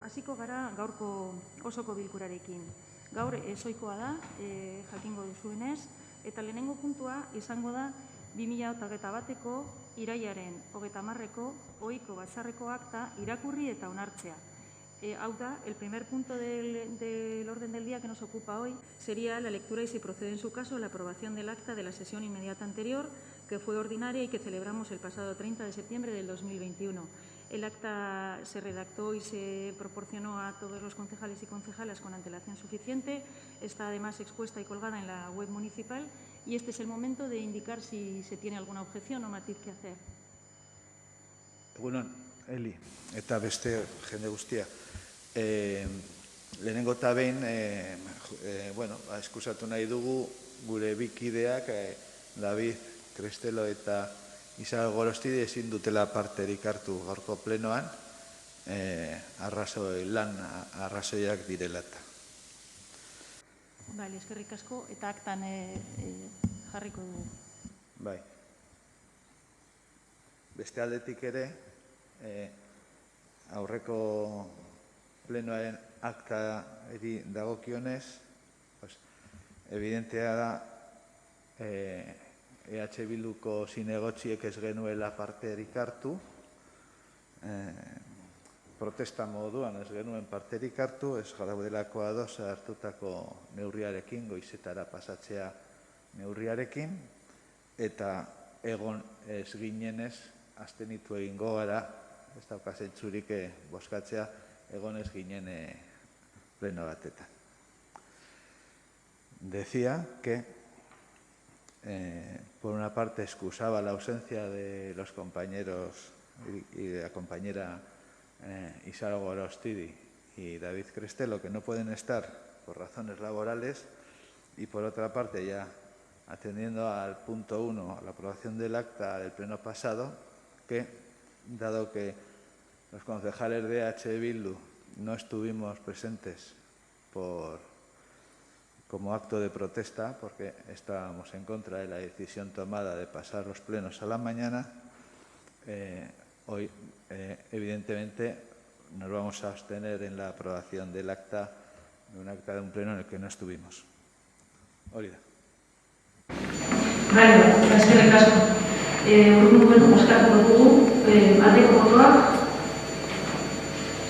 hasiko gara gaurko osoko bilkurarekin. Gaur ezoikoa da, jakingo duzuenez, eta lehenengo puntua izango da 2021ko irailaren 30ko ohiko batzarreko akta irakurri eta onartzea. Hau da, el primer punto del orden del día que nos ocupa hoy sería la lectura y, si procede en su caso, la aprobación del acta de la sesión inmediata anterior, que fue ordinaria y que celebramos el pasado 30 de septiembre del 2021. El acta se redactó y se proporcionó a todos los concejales y concejalas con antelación suficiente. Está además expuesta y colgada en la web municipal y este es el momento de indicar si se tiene alguna objeción o matiz que hacer. Bueno, Eli, eta beste jende guztia. Lehenengo eta behin, eskusatu nahi dugu gure bikideak, David Crestelo eta Isabel Gorostidi ezin dutela parterik hartu gaurko plenoan, arrazoiak direla eta. Bale, eskerrik asko, eta aktan jarriko dugu. Bai. Beste aldetik ere, aurreko plenoaren akta dagokionez, evidentea da, EH Bilduko zinegotziek ez genuela parterik hartu, protesta moduan ez genuen parterik hartu, ez garaudelako ados hartutako neurriarekin, goizetara pasatzea neurriarekin, eta egon ez ginenez, abstenitu egingo gara, ez daukazentzurik bozkatzea, egon ez ginen pleno batetan. Decía que, por una parte, excusaba la ausencia de los compañeros y de la compañera Isabel Gorostidi y David Crestelo, que no pueden estar por razones laborales, y por otra parte, ya atendiendo al punto 1, a la aprobación del acta del pleno pasado, que, dado que los concejales de EH Bildu no estuvimos presentes como acto de protesta, porque estábamos en contra de la decisión tomada de pasar los plenos a la mañana, hoy, evidentemente, nos vamos a abstener en la aprobación del acta, de un acta de un pleno en el que no estuvimos. Olida. Vale, eskerrik asko. Orduan bozkatuko dugu, aldeko botoak,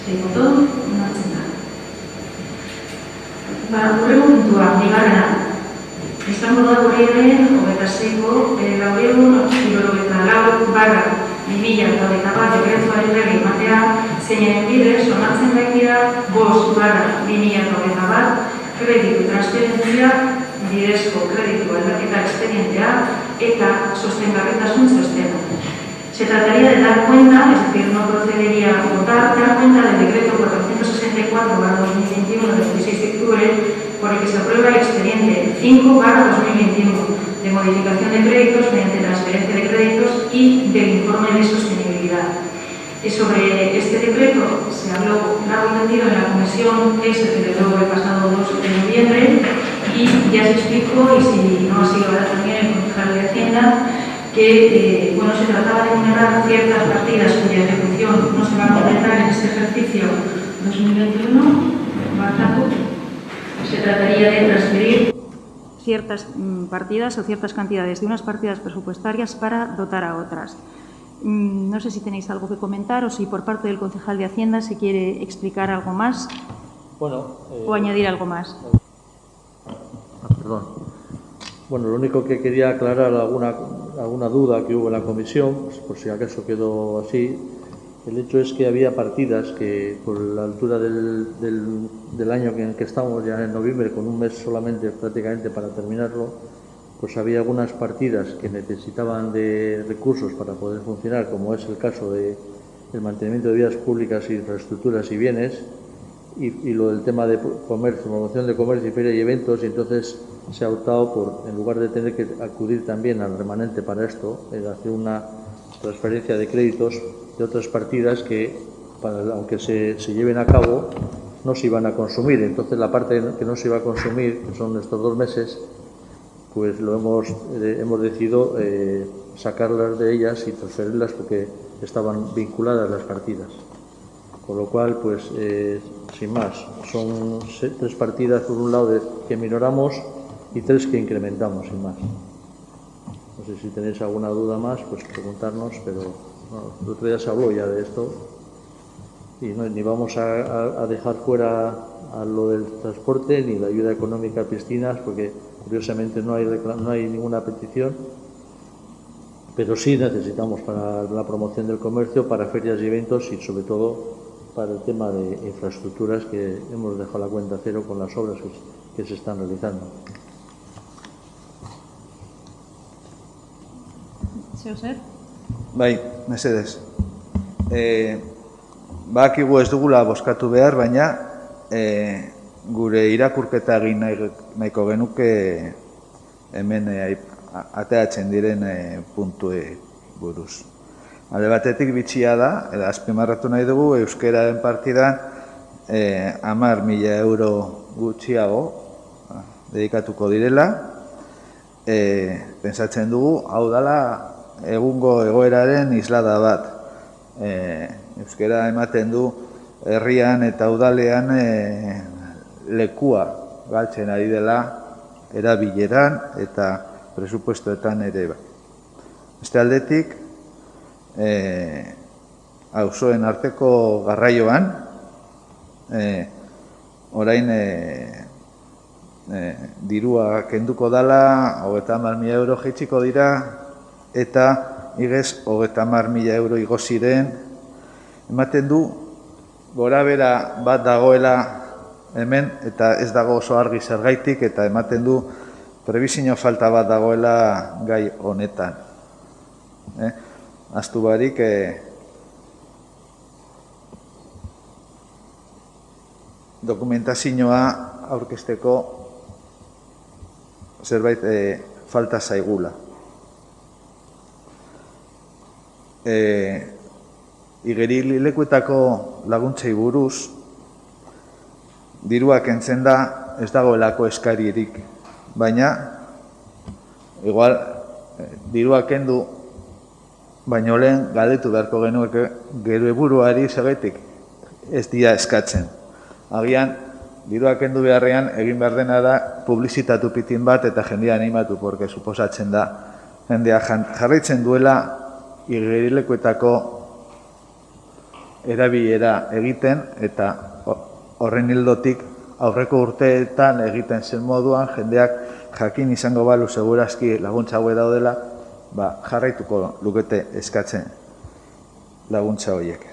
sei boto, onartzen da. Hurrengo puntua, bigarrena. Izango da urriaren 26ko 494/2021 dekretuaren berri ematea, zeinen bidez onartzen baitira 5/2021 kreditu transferentzia bidezko kreditu aldaketa expedientea eta sostengarritasun txostena. Se trataría de dar cuenta, es decir, no procedería a votar, dar cuenta del decreto 464/2021 del 16 de octubre por el que se aprueba el expediente 5/2021 de modificación de créditos mediante transferencia de créditos y del informe de sostenibilidad. Sobre este decreto se habló largo y tendido en la comisión que se celebró el pasado 2 de noviembre y ya se explicó, y si no ha sido ahora también el concejal de Hacienda, que se trataba de enumerar ciertas partidas cuya ejecución no se va a completar en este ejercicio 2021. Se trataría de transferir ciertas partidas o ciertas cantidades de unas partidas presupuestarias para dotar a otras. No sé si tenéis algo que comentar o si por parte del concejal de Hacienda se quiere explicar algo más o añadir algo más. Perdón. Bueno, lo único que quería aclarar alguna duda que hubo en la comisión, pues por si acaso quedó así. El hecho es que había partidas que, por la altura del año en el que estamos, ya en noviembre, con un mes solamente prácticamente para terminarlo, pues había algunas partidas que necesitaban de recursos para poder funcionar, como es el caso del mantenimiento de vías públicas, infraestructuras y bienes, y lo del tema de comercio, promoción de comercio y feria y eventos, y entonces se ha optado por, en lugar de tener que acudir también al remanente para esto, hacer una transferencia de créditos de otras partidas que, aunque se lleven a cabo, no se iban a consumir. Entonces, la parte que no se iba a consumir, que son estos 2 meses, pues hemos decidido sacarlas de ellas y transferirlas porque estaban vinculadas las partidas. Con lo cual, pues, sin más, son 3 partidas, por un lado, que minoramos y 3 que incrementamos, sin más. No sé si tenéis alguna duda más, pues preguntarnos, pero bueno, el otro día se habló ya de esto y ni vamos a dejar fuera a lo del transporte ni la ayuda económica a piscinas, porque curiosamente no hay ninguna petición, pero sí necesitamos para la promoción del comercio, para ferias y eventos y sobre todo para el tema de infraestructuras, que hemos dejado la cuenta cero con las obras que se están realizando. Zeuser? Bai, mesedez. Badakigu ez dugula bozkatu behar, baina gure irakurketa egin nahiko genuke hemen ateratzen diren puntuei buruz. Alde batetik bitxia da, azpimarratu nahi dugu, euskeraren partidan 10.000 euro gutxiago dedikatuko direla. Pentsatzen dugu, hau dela egungo egoeraren islada bat. Euskera ematen du herrian eta udalean lekua galtzen ari dela erabileran eta presupuestoetan ere. Beste aldetik, auzoen arteko garraioan, orain dirua kenduko dela, 30.000 euro jaitsiko dira, eta igez 30.000 euro igo ziren. Ematen du, gora bera bat dagoela hemen, eta ez dago oso argi zergaitik, eta ematen du prebizio falta bat dagoela gai honetan. Ahaztu barik, dokumentazioa aurkezteko zerbait falta zaigula. Igerilekuetako laguntzei buruz, dirua kentzen da, ez dagoelako eskaririk, baina igual dirua kendu baino lehen galdetu beharko genuke gero buruari zergatik ez dira eskatzen. Agian dirua kendu beharrean egin behar dena da publizitatu pitin bat eta jendea animatu, porque suposatzen da jendea jarraitzen duela igerilekuetako erabilera egiten, eta horren ildotik aurreko urteetan egiten zen moduan jendeak jakin izango balu segurazki laguntza haue daudela, jarraituko lukete eskatzen laguntza horiek.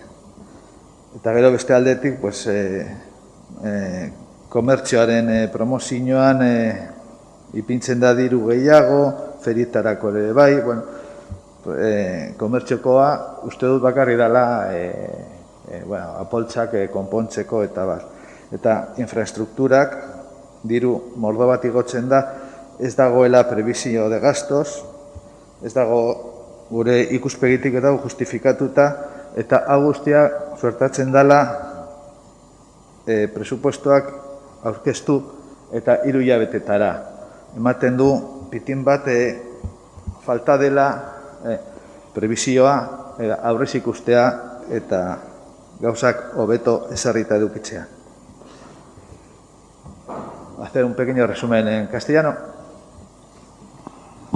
Eta gero beste aldetik, komertzioaren promozioan ipintzen da diru gehiago, ferietarako ere bai, komertziokoa uste dut bakarri dela apoltzak konpontzeko eta bar. Eta infraestrukturak diru mordo bat igotzen da, ez dagoela prebizio de gastos, ez dago gure ikuspegitik eta justifikatuta, eta hau guztia suertatzen dela presupuestoak aurkeztu eta 3 hilabetetara. Ematen du pitin bat falta dela prebizioa aurrez ikustea eta gauzak hobeto ezarrita edukitzea. Hacer un pequeño resumen en castellano.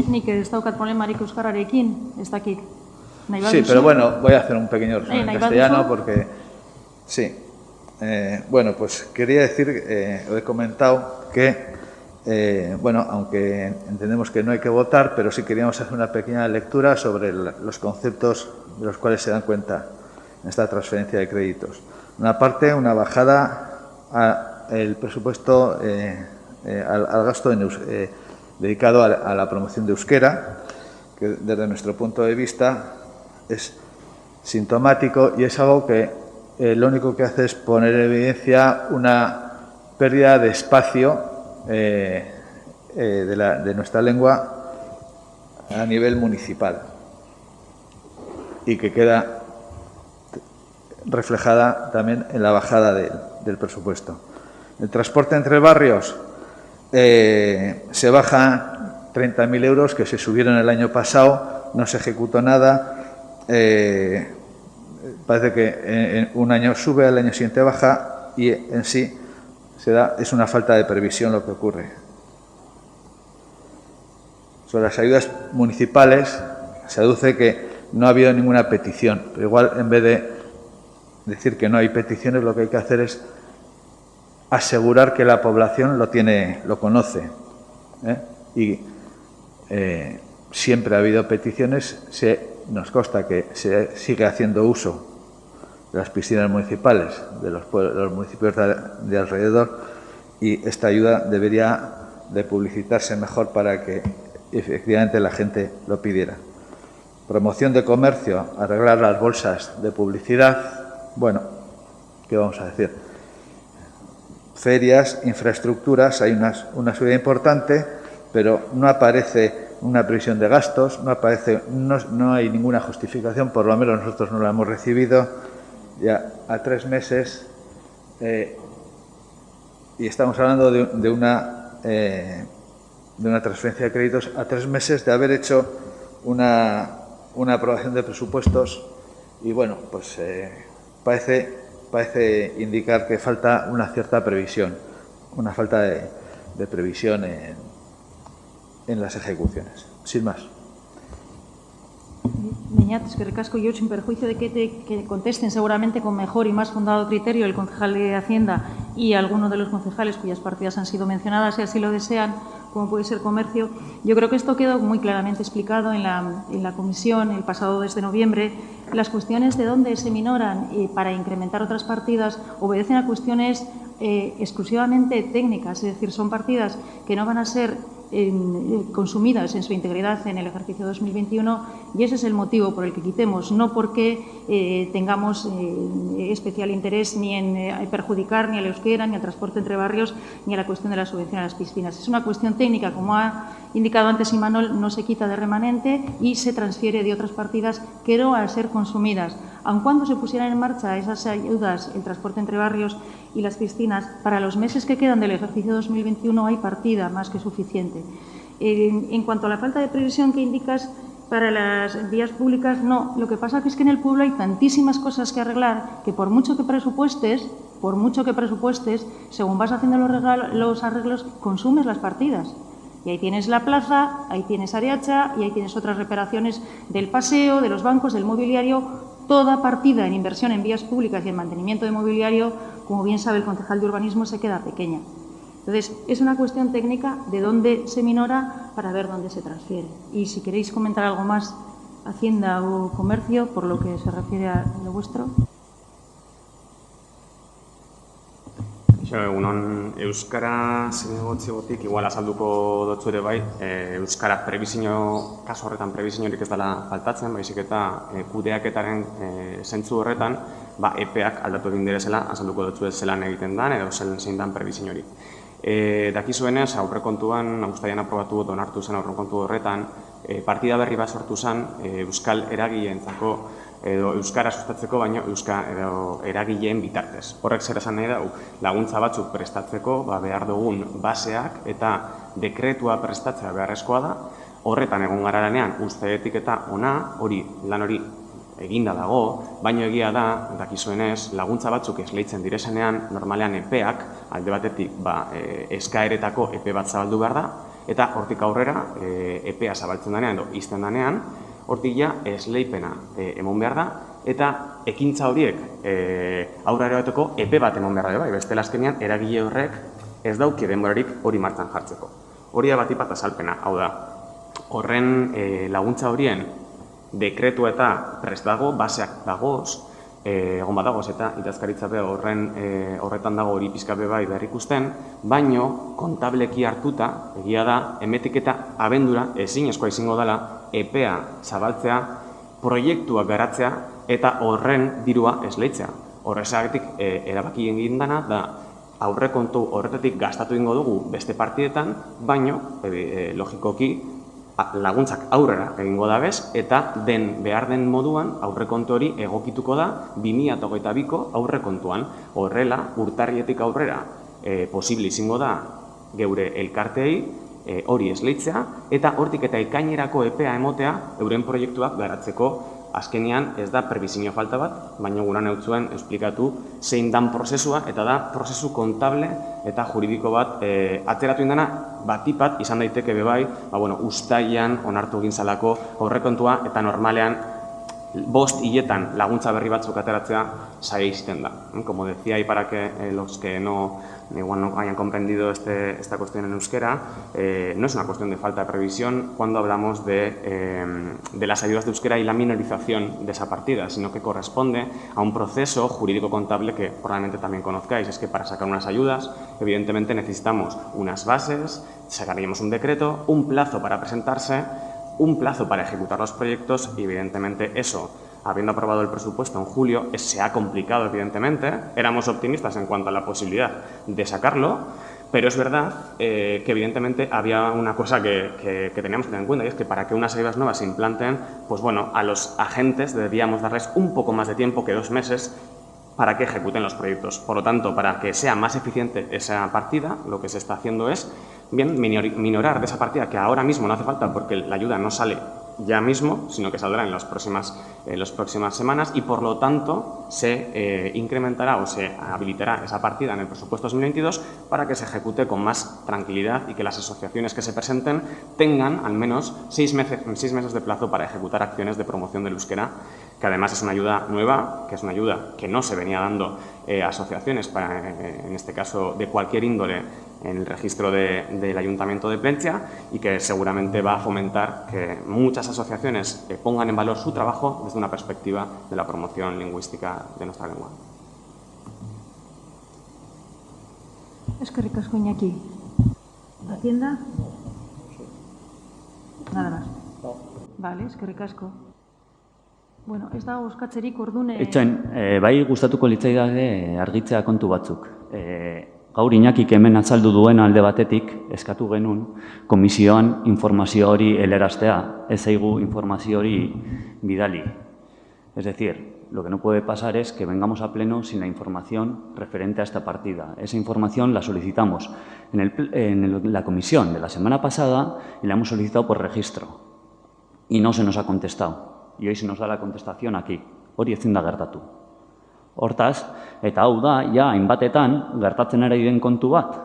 Nik ez daukat problemarik euskararekin, ez dakit. Sí, pero bueno, voy a hacer un pequeño resumen en castellano porque... Sí. Bueno, pues quería decir, os he comentado que, aunque entendemos que no hay que votar, pero sí queríamos hacer una pequeña lectura sobre los conceptos de los cuales se dan cuenta en esta transferencia de créditos. Una parte, una bajada al presupuesto, al gasto dedicado a la promoción de euskera, que desde nuestro punto de vista es sintomático y es algo que lo único que hace es poner en evidencia una pérdida de espacio de nuestra lengua a nivel municipal y que queda reflejada también en la bajada del presupuesto. El transporte entre barrios se baja 30.000 euros que se subieron el año pasado, no se ejecutó nada. parece que en un año sube, al año siguiente baja y en sí es una falta de previsión lo que ocurre. Sobre las ayudas municipales se aduce que no ha habido ninguna petición, pero igual en vez de decir que no hay peticiones, lo que hay que hacer es asegurar que la población lo conoce, y siempre ha habido peticiones. Nos consta que se sigue haciendo uso de las piscinas municipales de los municipios de alrededor, y esta ayuda debería de publicitarse mejor para que efectivamente la gente lo pidiera. Promoción de comercio, arreglar las bolsas de publicidad. Bueno, ¿qué vamos a decir? Ferias, infraestructuras, hay una subida importante, pero no aparece una previsión de gastos, no hay ninguna justificación, por lo menos nosotros no la hemos recibido ya a 3 meses, y estamos hablando de una transferencia de créditos a 3 meses de haber hecho una aprobación de presupuestos, y bueno, pues parece indicar que falta una cierta previsión, una falta de previsión en las ejecuciones. Sin más. Beñat, es que recasco yo, sin perjuicio de que contesten seguramente con mejor y más fundado criterio el concejal de Hacienda y algunos de los concejales cuyas partidas han sido mencionadas, si así lo desean, como puede ser comercio. Yo creo que esto quedó muy claramente explicado en la comisión el pasado 2 de noviembre. Las cuestiones de dónde se minoran para incrementar otras partidas obedecen a cuestiones exclusivamente técnicas, es decir, son partidas que no van a ser consumidas en su integridad en el ejercicio 2021, y ese es el motivo por el que quitemos, no porque tengamos especial interés ni en perjudicar ni al euskera, ni al transporte entre barrios, ni a la cuestión de la subvención a las piscinas. Es una cuestión técnica, como ha indicado antes Imanol, no se quita de remanente y se transfiere de otras partidas que no al ser consumidas. Aun cuando se pusieran en marcha esas ayudas, el transporte entre barrios y las piscinas, para los meses que quedan del ejercicio 2021 hay partida más que suficiente. En cuanto a la falta de previsión que indicas para las vías públicas, no. Lo que pasa es que en el pueblo hay tantísimas cosas que arreglar que por mucho que presupuestes, según vas haciendo los arreglos, consumes las partidas. Y ahí tienes la plaza, ahí tienes Areacha y ahí tienes otras reparaciones del paseo, de los bancos, del mobiliario. Toda partida en inversión en vías públicas y en mantenimiento de mobiliario, como bien sabe el concejal de urbanismo, se queda pequeña. Entonces, es una cuestión técnica de dónde se minora para ver dónde se transfiere. Y si queréis comentar algo más, Hacienda o Comercio, por lo que se refiere a lo vuestro. Egunon, Euskara zinegotzigotik, igual azalduko dotzu ere bai, Euskara prebizio, kaso horretan prebiziorik ez dela faltatzen, baizik eta kudeaketaren zentzu horretan, EPEak aldatu egin direzela, azalduko dotzu ez zelan egiten dan, edo zein dan prebiziorik. Dakizuenez, aurrekontuan, uztailean aprobatu onartu zen aurrekontu horretan, partida berri bat sortu zen Euskal eragileentzako edo Euskara sustatzeko, baino edo eragileen bitartez. Horrek zer esan nahi da, laguntza batzuk prestatzeko, behar dugun baseak eta dekretua prestatzea beharrezkoa da, horretan egon gara lanean usteetik eta ona, lan hori eginda dago, baino egia da, dakizuenez, laguntza batzuk esleitzen direzenean, normalean epeak, alde batetik eskaeretako epe bat zabaldu behar da, eta hortik aurrera epea zabaltzen danean edo izten danean, hortik ja esleipena emon behar da, eta ekintza horiek aurrera bateko epe bat emon behar da, bestela azkenean eragile horrek ez dauki denborarik hori martxan jartzeko. Hori da batipat azalpena, hau da, horren laguntza horien dekretu eta prest dago, baseak dagoz, egon bat dagoz eta idazkaritzape horretan dago hori pizkape bai behar ikusten, baino kontableki hartuta, egia da, emetik eta abendura ezinezkoa izango dela epea zabaltzea, proiektuak garatzea eta horren dirua esleitzea. Horrezagatik erabaki egin dana da aurrekontu horretatik gastatu egingo dugu beste partidetan, baino logikoki laguntzak aurrera egingo dabez eta behar den moduan aurrekontu hori egokituko da 2022ko aurrekontuan. Horrela, urtarrietik aurrera posible izango da geure elkarteei hori esleitzea eta hortik eta ekainerako epea emotea euren proiektuak garatzeko azkenean ez da prebizio falta bat, baina gura neutzuen esplikatu zein dan prozesua, eta da prozesu kontable eta juridiko bat ateratu indana batipat izan daiteke bebai, uztailean onartu egin zalako aurrekontua eta normalean 5 hiletan laguntza berri batzuk ateratzea zaila izten da. Como decía, y para que los que no hayan comprendido esta cuestión en euskera, no es una cuestión de falta de previsión cuando hablamos de las ayudas de euskera y la minorización de esa partida, sino que corresponde a un proceso jurídico-contable que probablemente también conozcáis. Es que para sacar unas ayudas, evidentemente necesitamos unas bases, sacaríamos un decreto, un plazo para presentarse, un plazo para ejecutar los proyectos y, evidentemente, eso, habiendo aprobado el presupuesto en julio, se ha complicado, evidentemente. Éramos optimistas en cuanto a la posibilidad de sacarlo, pero es verdad que, evidentemente, había una cosa que teníamos que tener en cuenta, y es que para que unas ayudas nuevas se implanten, pues bueno, a los agentes debíamos darles un poco más de tiempo que 2 meses para que ejecuten los proyectos. Por lo tanto, para que sea más eficiente esa partida, lo que se está haciendo es minorar de esa partida, que ahora mismo no hace falta porque la ayuda no sale ya mismo, sino que saldrá en las próximas semanas, y por lo tanto se incrementará o se habilitará esa partida en el presupuesto 2022 para que se ejecute con más tranquilidad y que las asociaciones que se presenten tengan al menos 6 meses de plazo para ejecutar acciones de promoción del euskera, que además es una ayuda nueva, que es una ayuda que no se venía dando a asociaciones, en este caso de cualquier índole, en el registro del Ayuntamiento de Plentzia, y que seguramente va a fomentar que muchas asociaciones pongan en valor su trabajo desde una perspectiva de la promoción lingüística de nuestra lengua. Eskerrik asko, Iñaki. ¿Hacienda? Nada más. Vale, eskerrik asko. Bueno, ez da oskatzerik ordune... Bai gustatuko litzaidake argitzea kontu batzuk. Gaur Iñakik hemen azaldu duen alde batetik eskatu genuen komisioan informazio hori helaraztea, ez zaigu informazio hori bidali. Es decir, lo que no puede pasar es que vengamos a pleno sin la información referente a esta partida. Esa información la solicitamos en la comisión de la semana pasada y la hemos solicitado por registro y no se nos ha contestado. Y hoy se nos da la contestación aquí. Hori ezin da gertatu. Hortaz, eta hau da, ja, hainbatetan gertatzen ari den kontu bat.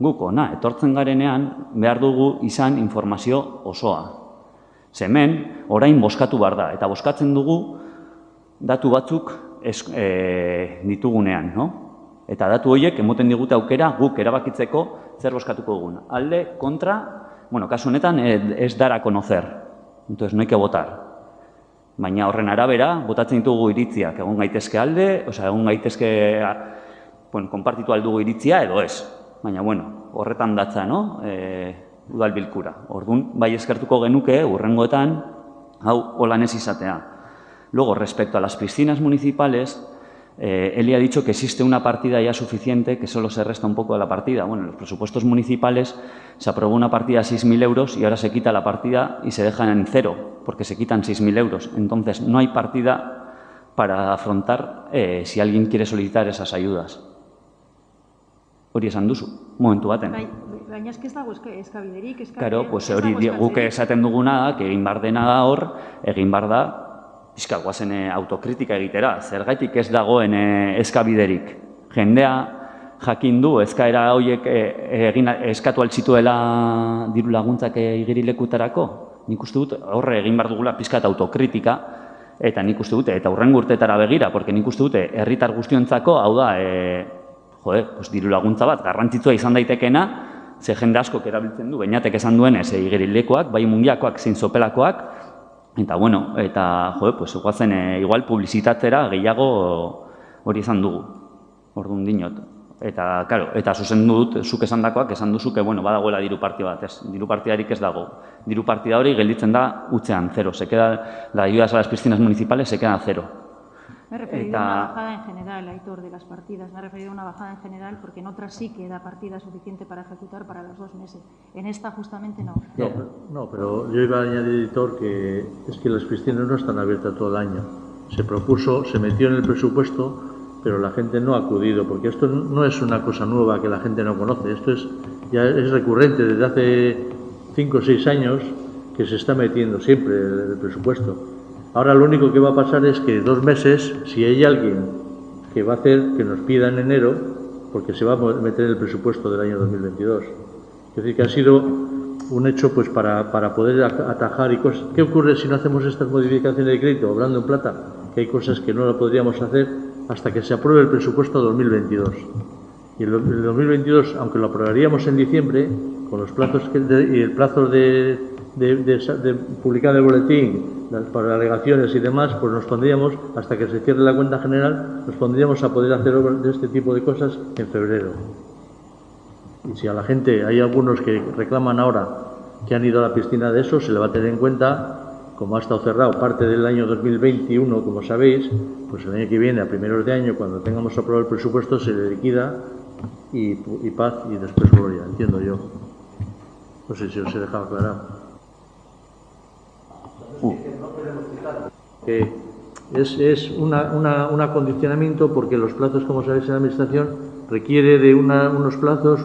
Guk ona, etortzen garenean, behar dugu izan informazio osoa. Hemen, orain boskatu behar da, eta boskatzen dugu datu batzuk ditugunean, no? Eta datu horiek emoten digute aukera guk erabakitzeko zer boskatuko dugun. Alde, kontra, bueno, kasu honetan ez dara conocer, entonces no hay que votar. Baina horren arabera, botatzen ditugu iritziak, egon gaitezke alde, egon gaitezke, konpartitu aldugu iritzia edo ez. Baina, bueno, horretan datza, no? Udal bilkura. Orduan, bai eskertuko genuke, hurrengoetan, hau holan ez izatea. Luego, respecto a las piscinas municipales, Eli ha dicho que existe una partida ya suficiente, que solo se resta un poco de la partida. Bueno, en los presupuestos municipales se aprobó una partida de 6.000 euros y ahora se quita la partida y se deja en cero, porque se quitan 6.000 euros. Entonces, no hay partida para afrontar si alguien quiere solicitar esas ayudas. Hori esan duzu, momentu baten. Baina ez dago eskabiderik. Claro, pues hori guk esaten duguna da, que egin bar dena da hor, egin bar da, pixka guazen autokritika egitera, zergaitik ez dagoen eskabiderik. Jendea jakin du, eskaera horiek eskatu altzituela diru laguntzak igerilekutarako. Nik uste dut horre egin behar dugula pixka eta autokritika, eta nik uste dute, eta hurrengo urtetara begira, porque nik uste dute herritar guztiontzako, hau da, diru laguntza bat, garrantzitsua izan daitekena, ze jende askok erabiltzen du, bainatek esan duenez, igerilekoak, bai mungiakoak, zein sopelakoak, eta, bueno, eta, guazen, igual, publizitatzera gehiago hori izan dugu, orduan dinot. Eta, claro, eta zuzen dut, zuk esan dakoak, esan duzu, que, bueno, badagoela diru partida bat, ez, diru partidarik ez dago. Diru partida hori gelditzen da utzean, zero. Se queda, la ayudas a las piscinas municipales se quedan cero. Me he referido a una bajada en general, Aitor, de las partidas. Me he referido a una bajada en general porque en otras sí queda partida suficiente para ejecutar para los 2 meses. En esta justamente no. No, pero yo iba a añadir, editor, que es que las piscinas no están abiertas todo el año. Se propuso, se metió en el presupuesto, pero la gente no ha acudido, porque esto no es una cosa nueva que la gente no conoce. Esto ya es recurrente desde hace 5 o 6 años que se está metiendo siempre el presupuesto. Ahora lo único que va a pasar es que 2 meses, si hay alguien que va a hacer que nos pida en enero, porque se va a meter el presupuesto del año 2022. Es decir, que ha sido un hecho pues para poder atajar y cosas. ¿Qué ocurre si no hacemos estas modificaciones de crédito? Hablando en plata, que hay cosas que no lo podríamos hacer hasta que se apruebe el presupuesto 2022. Y el 2022, aunque lo aprobaríamos en diciembre, con los plazos y el plazo de publicar el boletín, para alegaciones y demás, pues nos pondríamos, hasta que se cierre la cuenta general, nos pondríamos a poder hacer de este tipo de cosas en febrero. Y si a la gente, hay algunos que reclaman ahora que han ido a la piscina de eso, se le va a tener en cuenta, como ha estado cerrado parte del año 2021, como sabéis, pues el año que viene, a primeros de año, cuando tengamos aprobado el presupuesto, se le liquida y paz y después gloria, entiendo yo. No sé si os he dejado aclarar. Que es un acondicionamiento porque los plazos, como sabéis, en la Administración requiere de unos plazos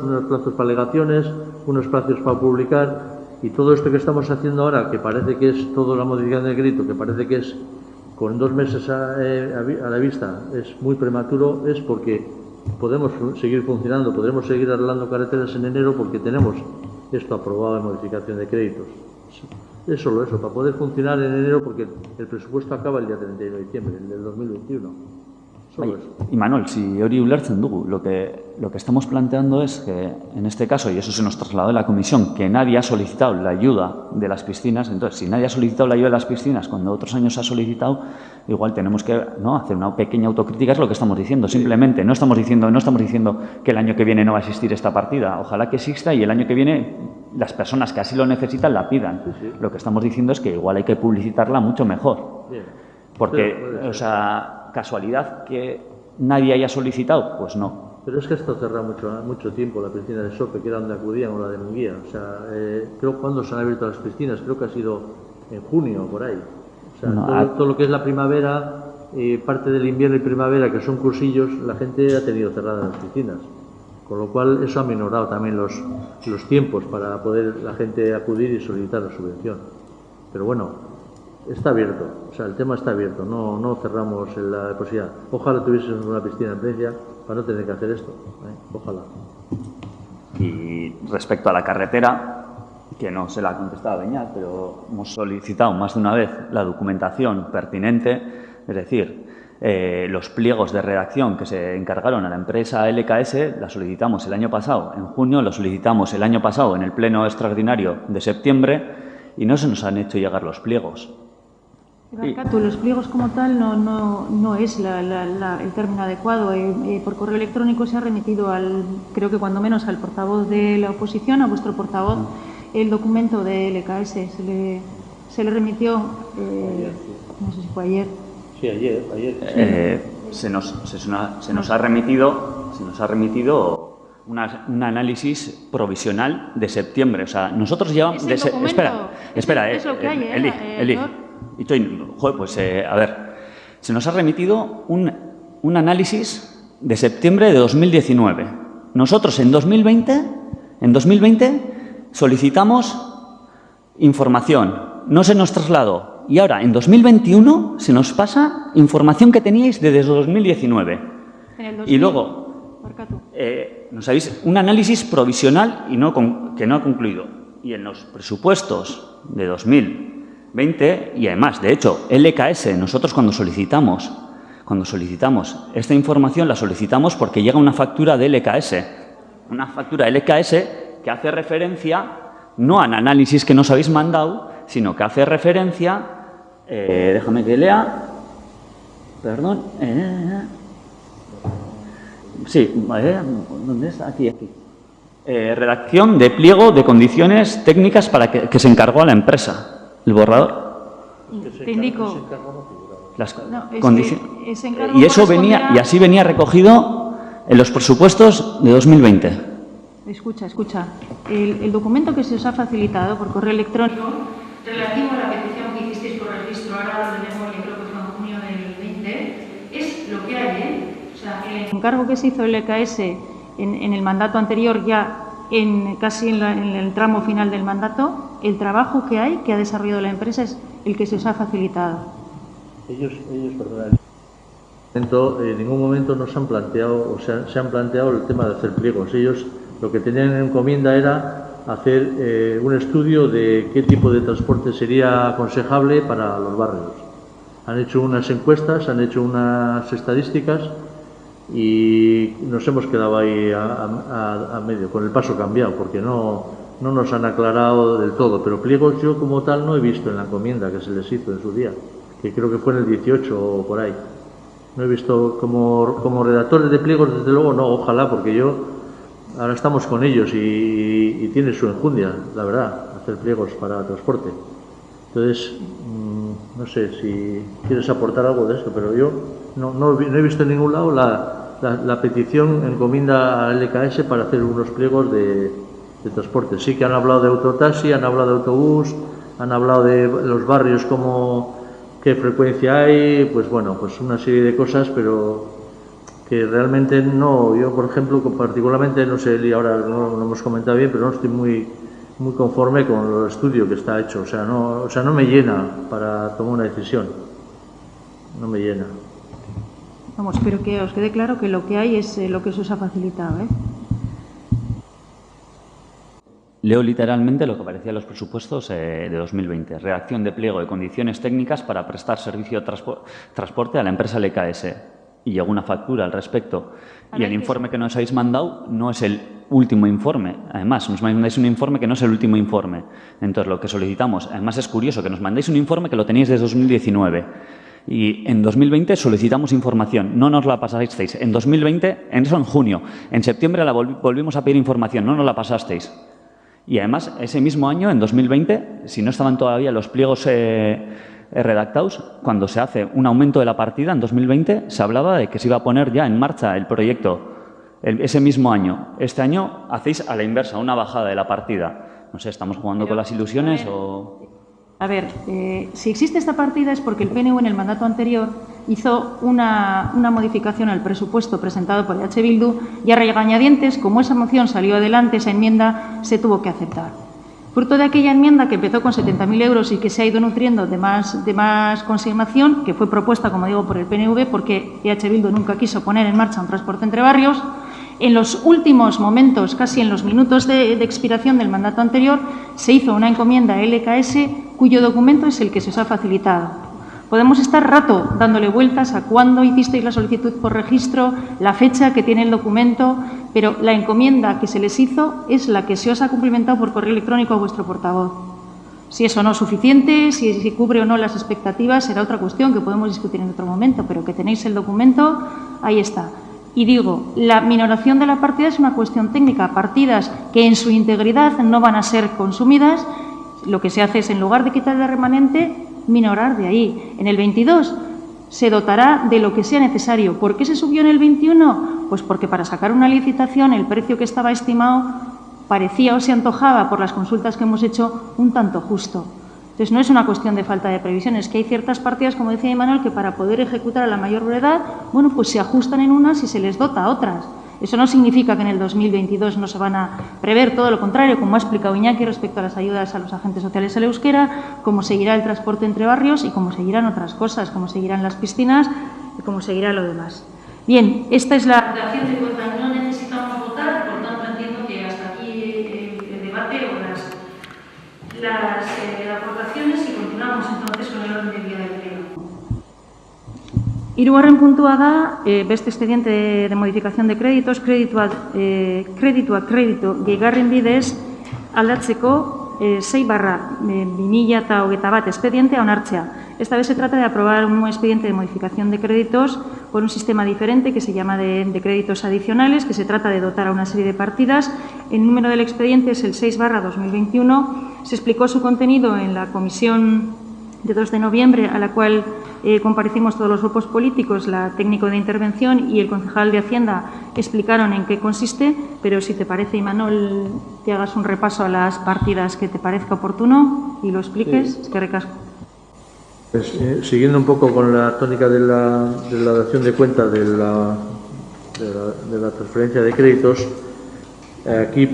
para alegaciones, unos plazos para publicar, y todo esto que estamos haciendo ahora, que parece que es toda la modificación del crédito, que parece que es con 2 meses a la vista, es muy prematuro, es porque podemos seguir funcionando, podremos seguir arreglando carreteras en enero porque tenemos esto aprobado de modificación de créditos. Es solo eso, para poder funcionar en enero, porque el presupuesto acaba el día 31 de diciembre, el del 2021. Solo eso. Y Manuel, si hori ulertzen dugu, lo que estamos planteando es que, en este caso, y eso se nos trasladó en la comisión, que nadie ha solicitado la ayuda de las piscinas. Entonces, si nadie ha solicitado la ayuda de las piscinas cuando otros años se ha solicitado, igual tenemos que hacer una pequeña autocrítica, es lo que estamos diciendo. Simplemente, no estamos diciendo que el año que viene no va a existir esta partida. Ojalá que exista y el año que viene las personas que así lo necesitan la pidan. Sí. Lo que estamos diciendo es que igual hay que publicitarla mucho mejor. Bien. Porque, o sea, casualidad que nadie haya solicitado, pues no. Pero es que ha estado cerrado mucho tiempo la piscina de Sope, que era donde acudían, o la de Munguía. O sea, creo cuando se han abierto las piscinas, creo que ha sido en junio, por ahí. O sea, No, todo lo que es la primavera, parte del invierno y primavera, que son cursillos, la gente ha tenido cerradas las piscinas. Con lo cual, eso ha minorado también los tiempos para poder la gente acudir y solicitar la subvención. Pero bueno, está abierto, o sea, el tema está abierto, no cerramos la posibilidad. Ojalá tuviésemos una piscina en Plencia para no tener que hacer esto, ojalá. Y respecto a la carretera, que no se la ha contestado a Beñat, pero hemos solicitado más de una vez la documentación pertinente, es decir, los pliegos de redacción que se encargaron a la empresa LKS, la solicitamos el año pasado, en junio, lo solicitamos el año pasado en el pleno extraordinario de septiembre y no se nos han hecho llegar los pliegos. Barcatu, los pliegos como tal no es el término adecuado. Por correo electrónico se ha remitido creo que cuando menos al portavoz de la oposición, a vuestro portavoz, el documento de LKS. Se le remitió, no sé si fue ayer. Sí, ayer. Se nos ha remitido un análisis provisional de septiembre. O sea, nosotros llevamos... Espera, es lo que hay, Eli. A ver, se nos ha remitido un análisis de septiembre de 2019. Nosotros en 2020 solicitamos información, no se nos trasladó. Y ahora, en 2021, se nos pasa información que teníais desde 2019. Y luego, nos habéis un análisis provisional y que no ha concluido. Y en los presupuestos de 2020, y además, de hecho, LKS, nosotros cuando solicitamos esta información, la solicitamos porque llega una factura de LKS. Una factura de LKS que hace referencia no al análisis que nos habéis mandado, sino que hace referencia... déjame que lea. Perdón. Sí, ¿dónde está? Aquí. Redacción de pliego de condiciones técnicas para que se encargó a la empresa. El borrador. Te indico. Las No, condiciones. encargo Y eso venía, y así venía recogido en los presupuestos de 2020. Escucha. El documento que se os ha facilitado por correo electrónico relativo a la petición que hicisteis por registro, ahora de memoria, creo que fue en junio del 20, es lo que hay, O sea, el encargo que se hizo el EKS en el mandato anterior, ya casi en el tramo final del mandato, el trabajo que hay, que ha desarrollado la empresa, es el que se os ha facilitado. Ellos, perdón. En ningún momento nos han planteado, o sea, se han planteado el tema de hacer pliegos. Ellos lo que tenían en encomienda era hacer un estudio de qué tipo de transporte sería aconsejable para los barrios. Han hecho unas encuestas, han hecho unas estadísticas y nos hemos quedado ahí a medio, con el paso cambiado, porque no nos han aclarado del todo. Pero pliegos yo como tal no he visto en la encomienda que se les hizo en su día, que creo que fue en el 18 o por ahí. No he visto como redactores de pliegos, desde luego no, ojalá, porque ahora estamos con ellos y tiene su enjundia, la verdad, hacer pliegos para transporte. Entonces, no sé si quieres aportar algo de esto, pero yo no he visto en ningún lado la petición encomienda a LKS para hacer unos pliegos de transporte. Sí que han hablado de autotaxi, han hablado de autobús, han hablado de los barrios como qué frecuencia hay, pues bueno, pues una serie de cosas, pero que realmente no, yo por ejemplo particularmente, no sé, y ahora no lo hemos comentado bien, pero no estoy muy conforme con el estudio que está hecho, o sea, no me llena para tomar una decisión, no me llena. Vamos, pero que os quede claro que lo que hay es lo que se os ha facilitado, ¿eh? Leo literalmente lo que aparecía en los presupuestos de 2020. Redacción de pliego de condiciones técnicas para prestar servicio de transporte a la empresa LKS. Y llegó una factura al respecto. Y el informe que nos habéis mandado no es el último informe. Además, nos mandáis un informe que no es el último informe. Entonces, lo que solicitamos, además es curioso que nos mandéis un informe que lo tenéis desde 2019. Y en 2020 solicitamos información, no nos la pasasteis. En 2020, eso en junio. En septiembre la volvimos a pedir información, no nos la pasasteis. Y además, ese mismo año, en 2020, si no estaban todavía los pliegos redactados, cuando se hace un aumento de la partida, en 2020, se hablaba de que se iba a poner ya en marcha el proyecto ese mismo año. Este año hacéis a la inversa, una bajada de la partida. No sé, ¿estamos jugando con las ilusiones o...? A ver, si existe esta partida es porque el PNV en el mandato anterior hizo una modificación al presupuesto presentado por EH Bildu y a regañadientes, como esa moción salió adelante, esa enmienda se tuvo que aceptar. Fruto de aquella enmienda que empezó con 70.000 euros y que se ha ido nutriendo de más consignación, que fue propuesta, como digo, por el PNV, porque EH Bildu nunca quiso poner en marcha un transporte entre barrios, en los últimos momentos, casi en los minutos de expiración del mandato anterior, se hizo una encomienda a LKS cuyo documento es el que se os ha facilitado. Podemos estar rato dándole vueltas a cuándo hicisteis la solicitud por registro, la fecha que tiene el documento, pero la encomienda que se les hizo es la que se os ha cumplimentado por correo electrónico a vuestro portavoz. Si eso no es suficiente, si cubre o no las expectativas, será otra cuestión que podemos discutir en otro momento, pero que tenéis el documento, ahí está. Y digo, la minoración de la partida es una cuestión técnica. Partidas que en su integridad no van a ser consumidas, lo que se hace es, en lugar de quitar el remanente, minorar de ahí. En el 22 se dotará de lo que sea necesario. ¿Por qué se subió en el 21? Pues porque para sacar una licitación el precio que estaba estimado parecía o se antojaba, por las consultas que hemos hecho, un tanto justo. Entonces, no es una cuestión de falta de previsiones, que hay ciertas partidas, como decía Imanol, que para poder ejecutar a la mayor brevedad, bueno, pues se ajustan en unas y se les dota a otras. Eso no significa que en el 2022 no se van a prever, todo lo contrario, como ha explicado Iñaki respecto a las ayudas a los agentes sociales al euskera, cómo seguirá el transporte entre barrios y cómo seguirán otras cosas, cómo seguirán las piscinas y cómo seguirá lo demás. Bien, esta es la redacción de cuenta. No necesitamos votar, por tanto entiendo que hasta aquí el debate o las aportaciones y continuamos entonces con el orden del día del pleno. Hirugarren puntua da, beste expediente de modificación de créditos, kredituak kreditu gehigarren bidez aldatzeko 6/2021 expediente onartzea. Esta vez se trata de aprobar un expediente de modificación de créditos por un sistema diferente que se llama de créditos adicionales, que se trata de dotar a una serie de partidas. El número del expediente es el 6/2021. Se explicó su contenido en la comisión de 2 de noviembre, a la cual comparecimos todos los grupos políticos, la técnico de intervención y el concejal de Hacienda explicaron en qué consiste, pero si te parece, Imanol, que hagas un repaso a las partidas que te parezca oportuno y lo expliques. Sí. Es que recasco. Pues, siguiendo un poco con la tónica de la dación de cuenta de la transferencia de créditos, Aquí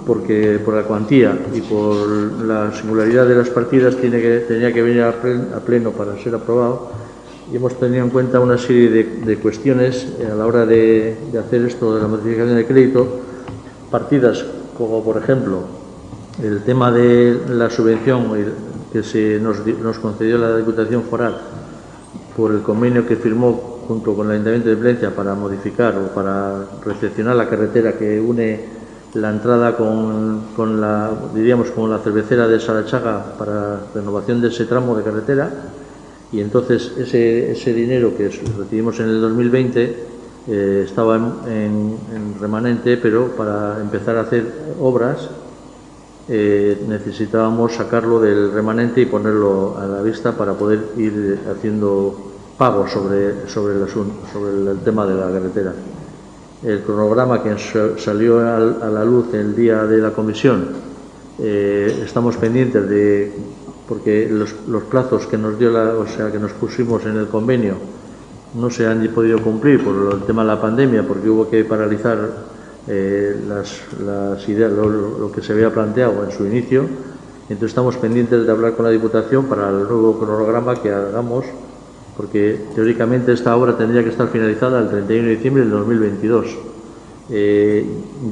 porque por la cuantía y por la singularidad de las partidas tenía que venir a pleno para ser aprobado, y hemos tenido en cuenta una serie de cuestiones a la hora de hacer esto de la modificación de crédito. Partidas como, por ejemplo, el tema de la subvención que nos concedió la Diputación Foral por el convenio que firmó junto con el Ayuntamiento de Palencia para modificar o para recepcionar la carretera que une la entrada con la cervecera de Sarachaga para renovación de ese tramo de carretera. Y entonces ese dinero que recibimos en el 2020 estaba en remanente, pero para empezar a hacer obras necesitábamos sacarlo del remanente y ponerlo a la vista para poder ir haciendo pagos sobre el tema de la carretera. El cronograma que salió a la luz el día de la comisión, estamos pendientes porque los plazos que nos dio que nos pusimos en el convenio no se han podido cumplir por el tema de la pandemia, porque hubo que paralizar las ideas, lo que se había planteado en su inicio. Entonces estamos pendientes de hablar con la Diputación para el nuevo cronograma que hagamos, porque teóricamente esta obra tendría que estar finalizada el 31 de diciembre del 2022.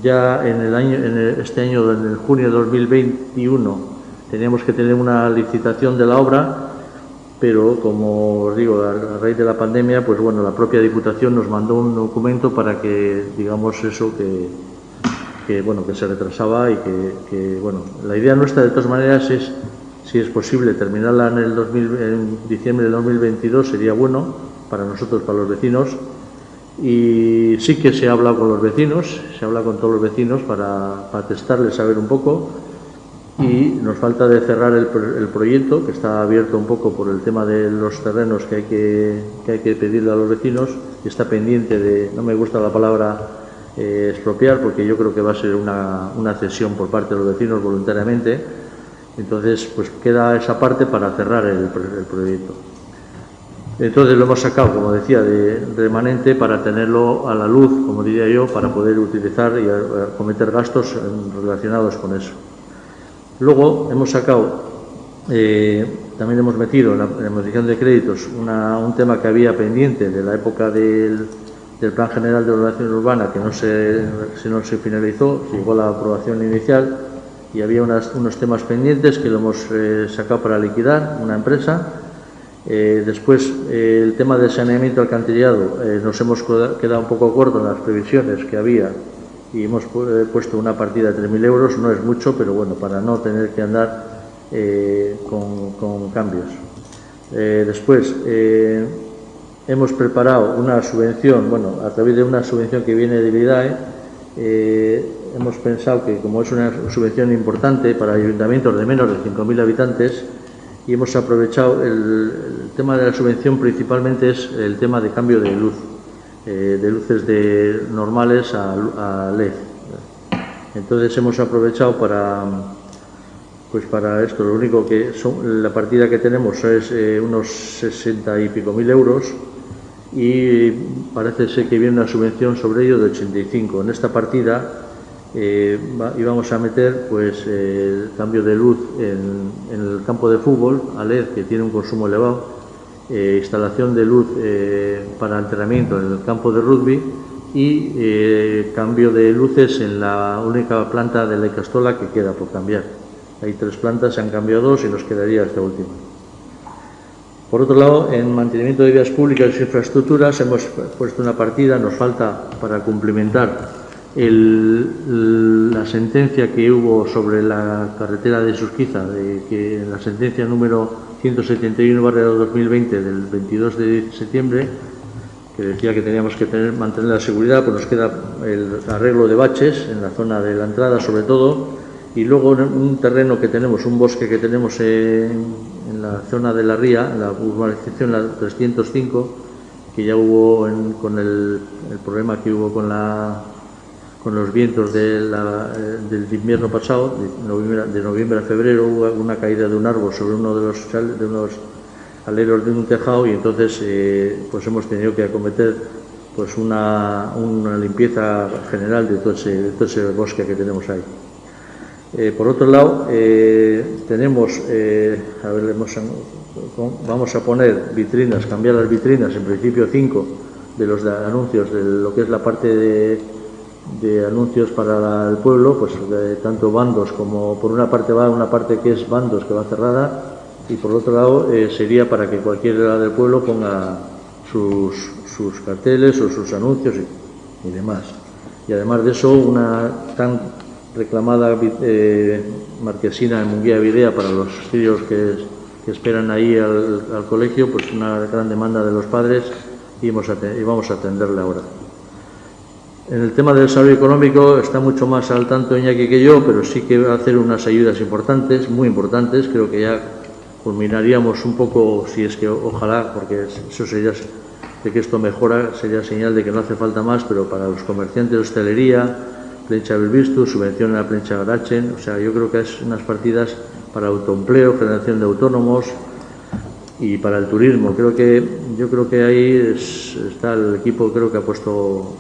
Ya este año, en el junio de 2021, teníamos que tener una licitación de la obra, pero como os digo, a raíz de la pandemia, pues bueno, la propia Diputación nos mandó un documento para que, digamos, eso que se retrasaba y que la idea nuestra de todas maneras es, si es posible, terminarla en diciembre del 2022, sería bueno para nosotros, para los vecinos. Y sí que se ha hablado con los vecinos, se habla con todos los vecinos para testarles, saber un poco. Y nos falta de cerrar el proyecto, que está abierto un poco por el tema de los terrenos que hay que pedirle a los vecinos, y está pendiente de, no me gusta la palabra expropiar, porque yo creo que va a ser una cesión por parte de los vecinos voluntariamente. Entonces, pues queda esa parte para cerrar el proyecto. Entonces lo hemos sacado, como decía, de remanente para tenerlo a la luz, como diría yo, para poder utilizar y acometer gastos relacionados con eso. Luego hemos sacado, también hemos metido en la modificación de créditos un tema que había pendiente de la época del Plan General de Ordenación Urbana, que no se finalizó, llegó la aprobación inicial y había unos temas pendientes que lo hemos sacado para liquidar una empresa. Después, el tema del saneamiento alcantarillado, nos hemos quedado un poco cortos en las previsiones que había y hemos puesto una partida de 3.000 euros, no es mucho, pero bueno, para no tener que andar con cambios. Después, hemos preparado una subvención, a través de una subvención que viene del IDAE, hemos pensado que como es una subvención importante para ayuntamientos de menos de 5.000 habitantes, y hemos aprovechado el tema de la subvención, principalmente es el tema de cambio de luz. De luces normales a LED. Entonces hemos aprovechado para esto. Lo único que la partida que tenemos es unos 60 y pico mil euros, y parece ser que viene una subvención sobre ello de 85. En esta partida íbamos a meter el cambio de luz en el campo de fútbol a LED, que tiene un consumo elevado, instalación de luz para entrenamiento en el campo de rugby y cambio de luces en la única planta de la Icastola que queda por cambiar. Hay 3 plantas, se han cambiado 2 y nos quedaría esta última. Por otro lado, en mantenimiento de vías públicas y infraestructuras hemos puesto una partida, nos falta para cumplimentar la sentencia que hubo sobre la carretera de Susquiza, que la sentencia número 171/2020 del 22 de septiembre, que decía que teníamos que mantener la seguridad, pues nos queda el arreglo de baches en la zona de la entrada sobre todo, y luego un terreno que tenemos, un bosque que tenemos en la zona de la ría, en la urbanización la 305, que ya hubo con el problema que hubo con los vientos del invierno pasado, de noviembre a febrero, hubo una caída de un árbol sobre uno de los aleros de un tejado, y entonces pues hemos tenido que acometer pues una limpieza general de todo ese bosque que tenemos ahí. Por otro lado, tenemos, vamos a poner vitrinas, cambiar las vitrinas, en principio 5 de los anuncios, de lo que es la parte de anuncios para el pueblo, pues tanto bandos como por una parte va una parte que es bandos que va cerrada y por otro lado sería para que cualquiera del pueblo ponga sus carteles o sus anuncios y demás. Y además de eso, una tan reclamada marquesina en Munguía de Videa para los críos que esperan ahí al colegio, pues una gran demanda de los padres y vamos a atenderla ahora. En el tema del desarrollo económico está mucho más al tanto Iñaki que yo, pero sí que va a hacer unas ayudas importantes, muy importantes. Creo que ya culminaríamos un poco, si es que ojalá, porque eso sería, de que esto mejora, sería señal de que no hace falta más, pero para los comerciantes de hostelería, Plencha Belvistu, subvención a la Plencha Garachen, o sea, yo creo que es unas partidas para autoempleo, generación de autónomos y para el turismo. Yo creo que ahí está el equipo, creo que ha puesto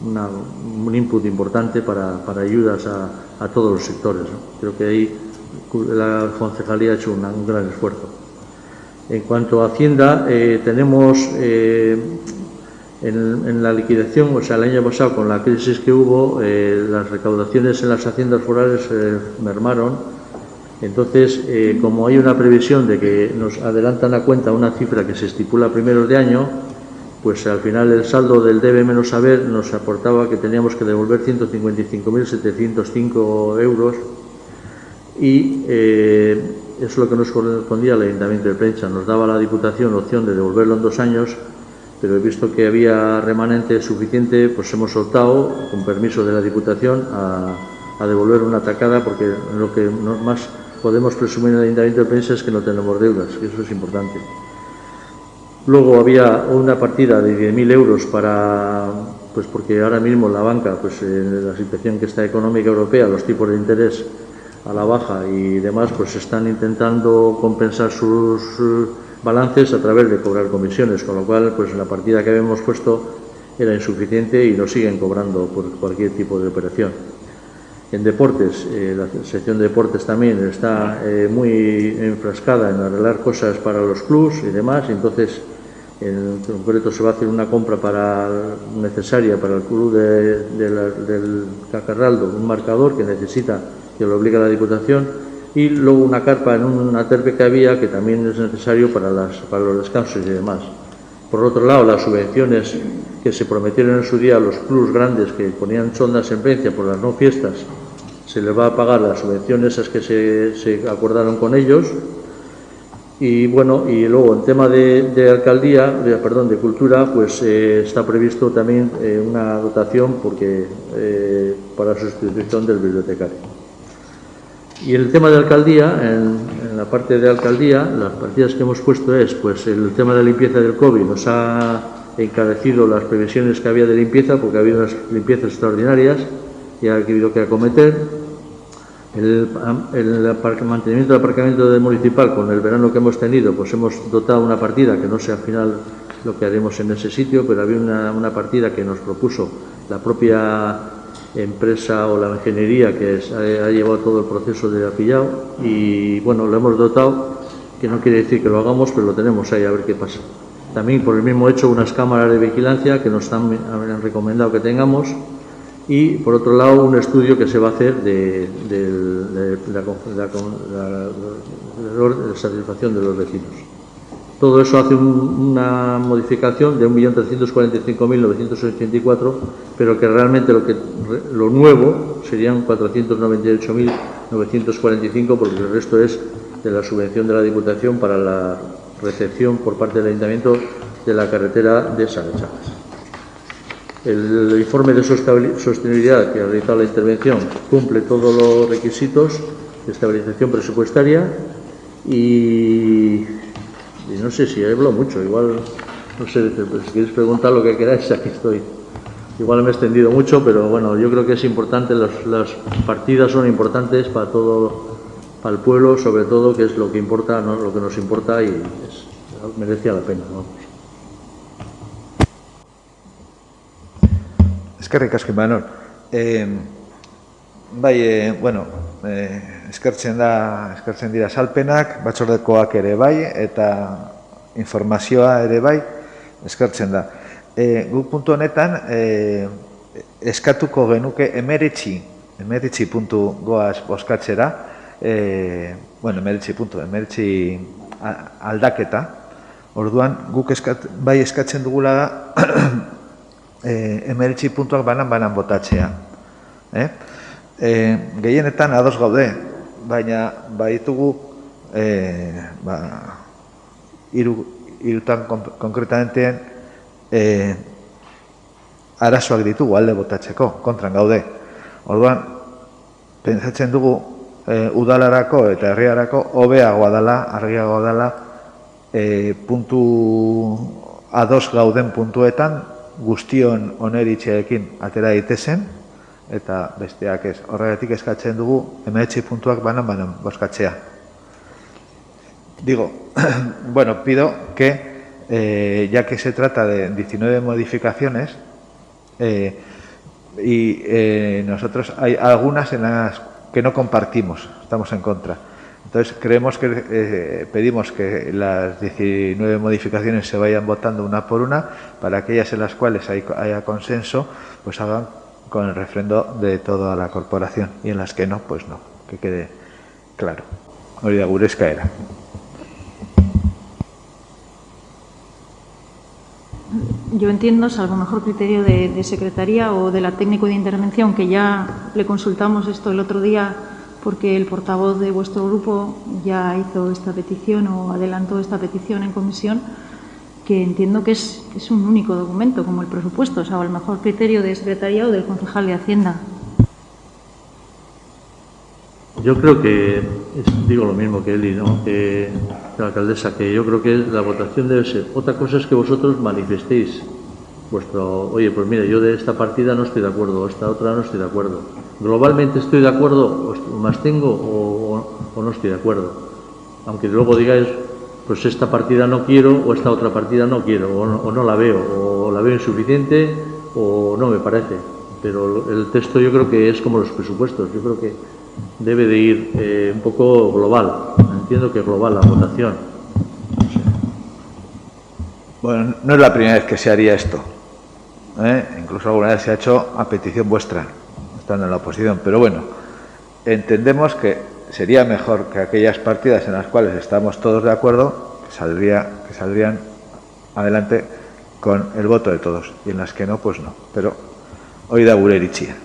un input importante para ayudas a todos los sectores, ¿no? Creo que ahí la concejalía ha hecho un gran esfuerzo. En cuanto a Hacienda, tenemos en la liquidación, o sea, el año pasado con la crisis que hubo, las recaudaciones en las haciendas forales mermaron. Entonces, como hay una previsión de que nos adelantan a cuenta una cifra que se estipula a primeros de año, pues al final el saldo del debe menos haber nos aportaba que teníamos que devolver 155.705 euros y eso es lo que nos correspondía al Ayuntamiento de Plencha. Nos daba la Diputación opción de devolverlo en 2 años, pero he visto que había remanente suficiente, pues hemos optado, con permiso de la Diputación, a devolver una tacada, porque lo que más podemos presumir en el Ayuntamiento de Plencha es que no tenemos deudas, y eso es importante. Luego había una partida de 10.000 euros pues porque ahora mismo la banca, pues en la situación que está económica europea, los tipos de interés a la baja y demás, pues están intentando compensar sus balances a través de cobrar comisiones, con lo cual, pues la partida que habíamos puesto era insuficiente y nos siguen cobrando por cualquier tipo de operación. En deportes, la sección de deportes también está muy enfrascada en arreglar cosas para los clubs y demás, y entonces en concreto se va a hacer una compra necesaria para el club del Cacarraldo, un marcador que necesita, que lo obliga la Diputación, y luego una carpa en una terpe que había que también es necesario para los descansos y demás. Por otro lado, las subvenciones que se prometieron en su día a los clubs grandes que ponían sondas en Plencha por las no fiestas, se les va a pagar las subvenciones esas que se acordaron con ellos. Y bueno, y luego en tema de alcaldía, de cultura, pues está previsto también una dotación para sustitución del bibliotecario. Y en el tema de alcaldía, en la parte de alcaldía, las partidas que hemos puesto es, pues el tema de limpieza del COVID nos ha encarecido las previsiones que había de limpieza, porque ha habido unas limpiezas extraordinarias y ha habido que acometer. El mantenimiento del aparcamiento municipal, con el verano que hemos tenido, pues hemos dotado una partida, que no sé al final lo que haremos en ese sitio, pero había una partida que nos propuso la propia empresa o la ingeniería que ha llevado todo el proceso de apillado, y bueno, lo hemos dotado, que no quiere decir que lo hagamos, pero lo tenemos ahí a ver qué pasa. También por el mismo hecho unas cámaras de vigilancia que nos han recomendado que tengamos, y por otro lado un estudio que se va a hacer de la satisfacción de los vecinos. Todo eso hace una modificación de 1.345.984, pero que realmente lo nuevo serían 498.945, porque el resto es de la subvención de la Diputación para la recepción por parte del Ayuntamiento de la carretera de Sanechagas. El informe de sostenibilidad que ha realizado la intervención cumple todos los requisitos de estabilización presupuestaria y no sé si hablo mucho, igual, no sé, si queréis preguntar lo que queráis, aquí estoy. Igual me he extendido mucho, pero bueno, yo creo que es importante, las partidas son importantes para todo, para el pueblo, sobre todo, que es lo que importa, ¿no? Lo que nos importa y merecía la pena, ¿no? Eskerrik asko, Imanol. Bueno, eskertzen dira salpenak, batzordekoak ere bai, eta informazioa ere bai, eskertzen da. Guk puntu honetan, eskatuko genuke 19 puntu goaz bozkatzera, bueno, 19 aldaketa, orduan guk bai eskatzen dugula da, 19 puntuak banan botatzea. Gehienetan ados gaude, baina baitugu hirutan konkretamente arazoak ditugu alde botatzeko, kontran gaude. Orduan, pentsatzen dugu udalarako eta herriarako hobeagoa dela, argiagoa dela, puntu ados gauden puntuetan guztion oneritxeekin atera daitezen, eta besteak ez. Horregatik eskatzen dugu 19 puntuak banan bozkatzea. Digo, bueno, pido que, ya que se trata de 19 modificaciones, nosotros hay algunas en las que no compartimos, estamos en contra. Entonces, pedimos que las 19 modificaciones se vayan votando una por una, para aquellas en las cuales haya consenso, pues hagan con el refrendo de toda la corporación, y en las que no, pues no, que quede claro. Hori da gure eskaera. Yo entiendo, salvo mejor criterio de secretaría o de la técnico de intervención, que ya le consultamos esto el otro día porque el portavoz de vuestro grupo ya hizo esta petición o adelantó esta petición en comisión, que entiendo que es un único documento, como el presupuesto, o sea, el mejor criterio de secretaría o del concejal de Hacienda. Yo creo que, digo lo mismo que Eli, ¿no? Que la alcaldesa, que yo creo que la votación debe ser. Otra cosa es que vosotros manifestéis oye, pues mira, yo de esta partida no estoy de acuerdo, o esta otra no estoy de acuerdo. Globalmente estoy de acuerdo, o me abstengo o no estoy de acuerdo. Aunque luego digáis, pues esta partida no quiero o esta otra partida no quiero, o no la veo, o la veo insuficiente o no me parece. Pero el texto yo creo que es como los presupuestos, yo creo que debe de ir un poco global. Entiendo que global la votación. Bueno, no es la primera vez que se haría esto. Incluso alguna vez se ha hecho a petición vuestra, estando en la oposición. Pero bueno, entendemos que sería mejor que aquellas partidas en las cuales estamos todos de acuerdo, que saldrían adelante con el voto de todos, y en las que no, pues no. Pero hori da gure iritzia.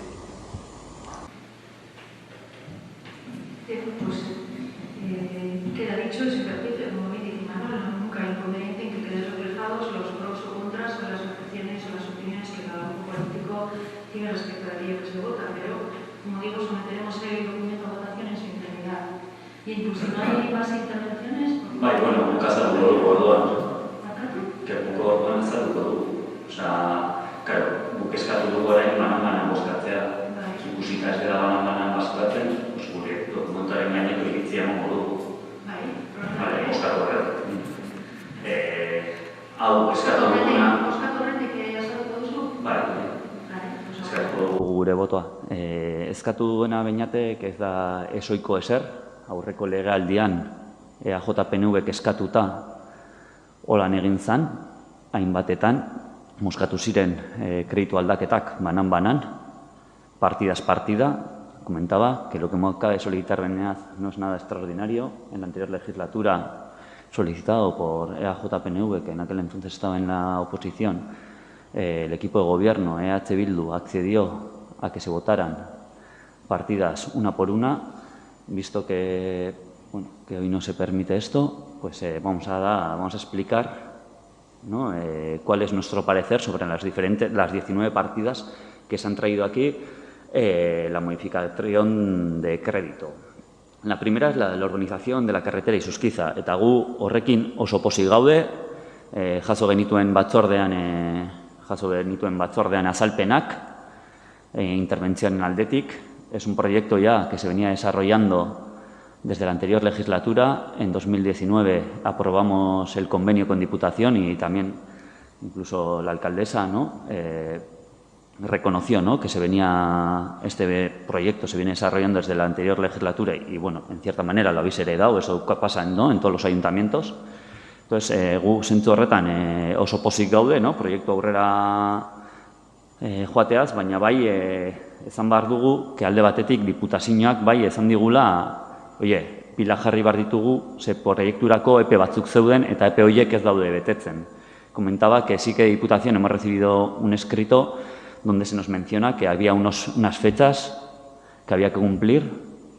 Queda dicho y se repite, como bien dice Manuel, nunca hay inconveniente en que queden reflejados los pros o contras o las objeciones o las opiniones que cada grupo político tiene respecto a la ley que se vota, pero, como digo, someteremos el documento a votación en su integridad. Y incluso no hay más intervenciones. Bueno, nunca salgo dugu orduan. Que punko orduan ez salduko dugu. Osea, claro, guk eskatu dugu orain banan bozkatzea. Ikusita ez dela banan bozkatzen, gure dokumentaren gaineko iritzia emango dugu. Bozkatu horretak. Hau, eskatu duguna... Bozkatu horretak eskatuko duzu? Bai, eskatuko dugu gure botoa. Eskatu duena beinatek ez da esoiko ezer, aurreko legealdian EAJ-PNV-ek eskatuta holan egin zan, hainbatetan, muskatu ziren kreditu aldaketak banan, partidas partida. Comentaba que lo que me acaba de solicitar Beneaz no es nada extraordinario. En la anterior legislatura, solicitado por EAJ-PNV, que en aquel entonces estaba en la oposición, el equipo de gobierno, EH Bildu, accedió a que se votaran partidas una por una. Visto que, que hoy no se permite esto, pues vamos a explicar, ¿no? Cuál es nuestro parecer sobre las 19 partidas que se han traído aquí. La modificación de crédito. La primera es la de la urbanización de la carretera Isuskiza, eta gu horrekin oso pozik gaude, jaso genituen batzordean azalpenak, intervención aldetik. Es un proyecto ya que se venía desarrollando desde la anterior legislatura. En 2019 aprobamos el convenio con Diputación y también incluso la alcaldesa, ¿no? reconoció, ¿no?, que este proyecto se viene desarrollando desde la anterior legislatura y, bueno, en cierta manera lo habéis heredado, eso pasa, ¿no?, en todos los ayuntamientos. Entonces, gu zentzu horretan oso pozik gaude, no?, proiektu aurrera joateaz, baina bai ezan behar dugu, que alde batetik diputazioak bai ezan digula, pila jarri behar ditugu, ze proiekturako epe batzuk zeuden eta epe horiek ez daude betetzen. Comentaba que sí que de Diputación hemos recibido un escrito donde se nos menciona que había unas fechas que había que cumplir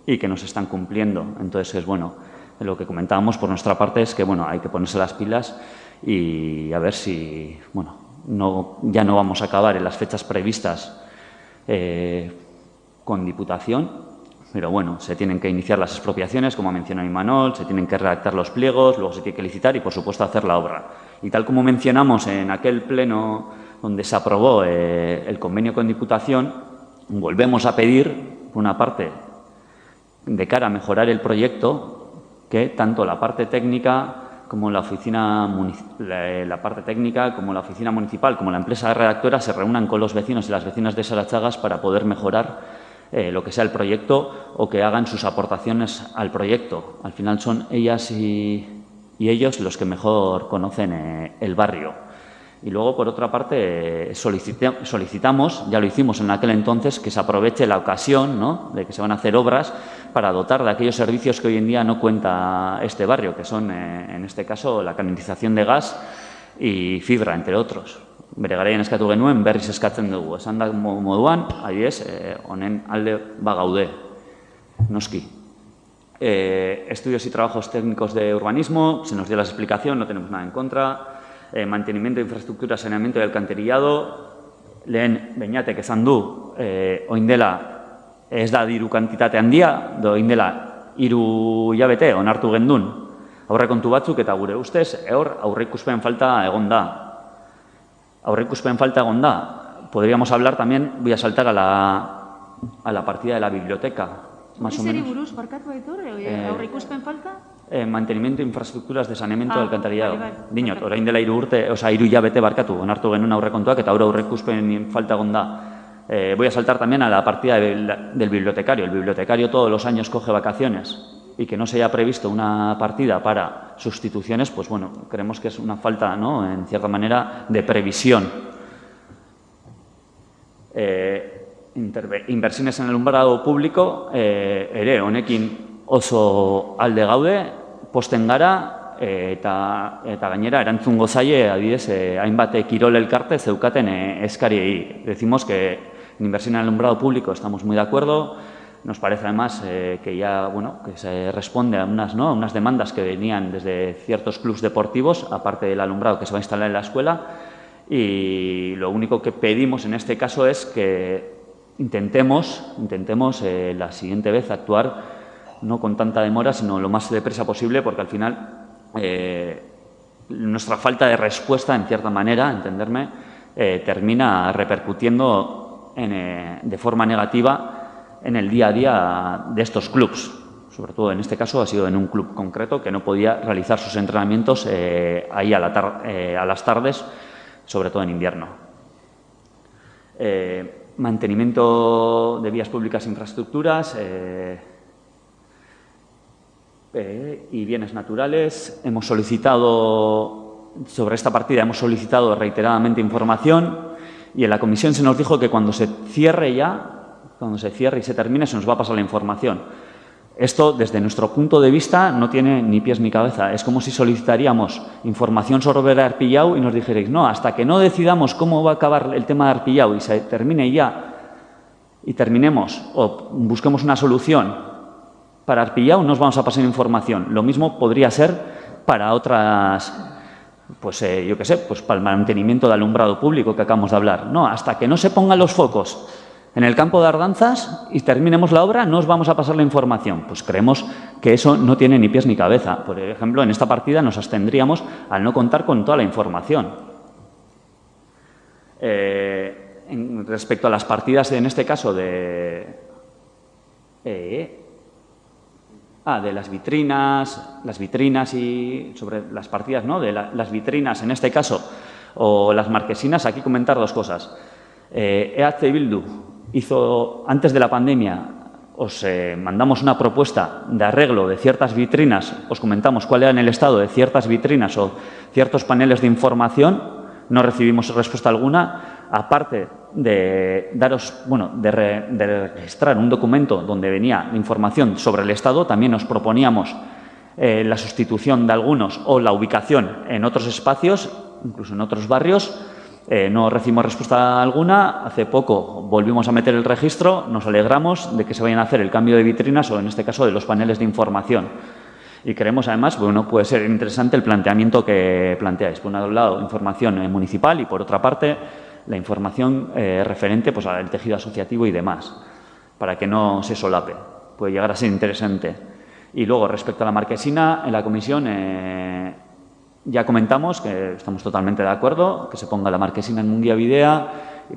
y que no se están cumpliendo. Entonces, bueno, lo que comentábamos por nuestra parte es que, bueno, hay que ponerse las pilas y a ver si, bueno, ya no vamos a acabar en las fechas previstas con Diputación, pero bueno, se tienen que iniciar las expropiaciones, como ha mencionado Imanol, se tienen que redactar los pliegos, luego se tiene que licitar y, por supuesto, hacer la obra. Y tal como mencionamos en aquel pleno donde se aprobó el convenio con Diputación, volvemos a pedir, por una parte, de cara a mejorar el proyecto, que tanto la parte técnica como la oficina municipal, como la empresa redactora se reúnan con los vecinos y las vecinas de Sarachagas para poder mejorar lo que sea el proyecto o que hagan sus aportaciones al proyecto. Al final son ellas y ellos los que mejor conocen el barrio. Y luego, por otra parte, solicitamos, ya lo hicimos en aquel entonces, que se aproveche la ocasión, ¿no?, de que se van a hacer obras para dotar de aquellos servicios que hoy en día no cuenta este barrio, que son, en este caso, la canalización de gas y fibra, entre otros. Bere garaian eskatu genuen, berriz eskatzen dugu. Esan da moduan, adibidez, honen alde bagaude, noski. Estudios y trabajos técnicos de urbanismo, se nos dio la explicación, no tenemos nada en contra. Mantenimiento de infraestructura, saneamiento y alcantarillado. Lehen beñatek esan du, oin dela ez da diru kantitate handia, oin dela 3 hilabete onartu gendun aurrekontu batzuk eta gure ustez aurreikuspen falta egon da. Aurreikuspen falta egon da. Podríamos hablar también, voy a saltar a la partida de la biblioteca, más o menos. ¿Zeri buruz, barkatu aitor, aurreikuspen falta? Mantenimiento de infraestructuras de saneamiento y alcantarillado. Vale. Dinot, orain dela 3 hilabete barkatu, onartu genuen aurrekontuak eta aurreikuspen falta egon da. Voy a saltar también a la partida del bibliotecario. El bibliotecario todos los años coge vacaciones y que no se haya previsto una partida para sustituciones, pues bueno, creemos que es una falta, ¿no?, en cierta manera, de previsión. Inversiones en el alumbrado público, ere, honekin oso alde gaude, posten gara, eta gainera erantzungo zaie, adibidez, hainbat kirol elkarte zeukaten eskariei. Decimos que en inversión en el alumbrado público estamos muy de acuerdo. Nos parece además que ya, bueno, que se responde a unas demandas que venían desde ciertos clubes deportivos, aparte del alumbrado que se va a instalar en la escuela. Y lo único que pedimos en este caso es que intentemos la siguiente vez actuar no con tanta demora, sino lo más deprisa posible, porque al final nuestra falta de respuesta, en cierta manera, entenderme, termina repercutiendo de forma negativa en el día a día de estos clubs. Sobre todo en este caso ha sido en un club concreto que no podía realizar sus entrenamientos ahí a las tardes, sobre todo en invierno. Mantenimiento de vías públicas e infraestructuras y bienes naturales. Hemos solicitado, sobre esta partida hemos solicitado reiteradamente información y en la comisión se nos dijo que cuando se cierre y se termine, se nos va a pasar la información. Esto, desde nuestro punto de vista, no tiene ni pies ni cabeza. Es como si solicitaríamos información sobre Arpillau y nos dijerais, no, hasta que no decidamos cómo va a acabar el tema de Arpillau y se termine ya y terminemos o busquemos una solución para Arpillau, no os vamos a pasar información. Lo mismo podría ser para otras, pues yo qué sé, pues para el mantenimiento de alumbrado público que acabamos de hablar. No, hasta que no se pongan los focos en el campo de Ardanzas y terminemos la obra, no os vamos a pasar la información. Pues creemos que eso no tiene ni pies ni cabeza. Por ejemplo, en esta partida nos abstendríamos al no contar con toda la información. Respecto a las partidas, en este caso, de las vitrinas y sobre las partidas, ¿no?, de las vitrinas, en este caso, o las marquesinas, aquí comentar dos cosas. EH Bildu hizo, antes de la pandemia, os mandamos una propuesta de arreglo de ciertas vitrinas, os comentamos cuál era en el estado de ciertas vitrinas o ciertos paneles de información, no recibimos respuesta alguna, aparte de daros, bueno, de registrar un documento donde venía información sobre el estado, también os proponíamos la sustitución de algunos o la ubicación en otros espacios, incluso en otros barrios. No recibimos respuesta alguna. Hace poco volvimos a meter el registro, nos alegramos de que se vayan a hacer el cambio de vitrinas o, en este caso, de los paneles de información. Y creemos, además, bueno, puede ser interesante el planteamiento que planteáis. Por un lado, información municipal y, por otra parte, la información referente pues, al tejido asociativo y demás, para que no se solape. Puede llegar a ser interesante. Y luego, respecto a la marquesina, en la comisión ya comentamos que estamos totalmente de acuerdo, que se ponga la marquesina en Mungiabidea,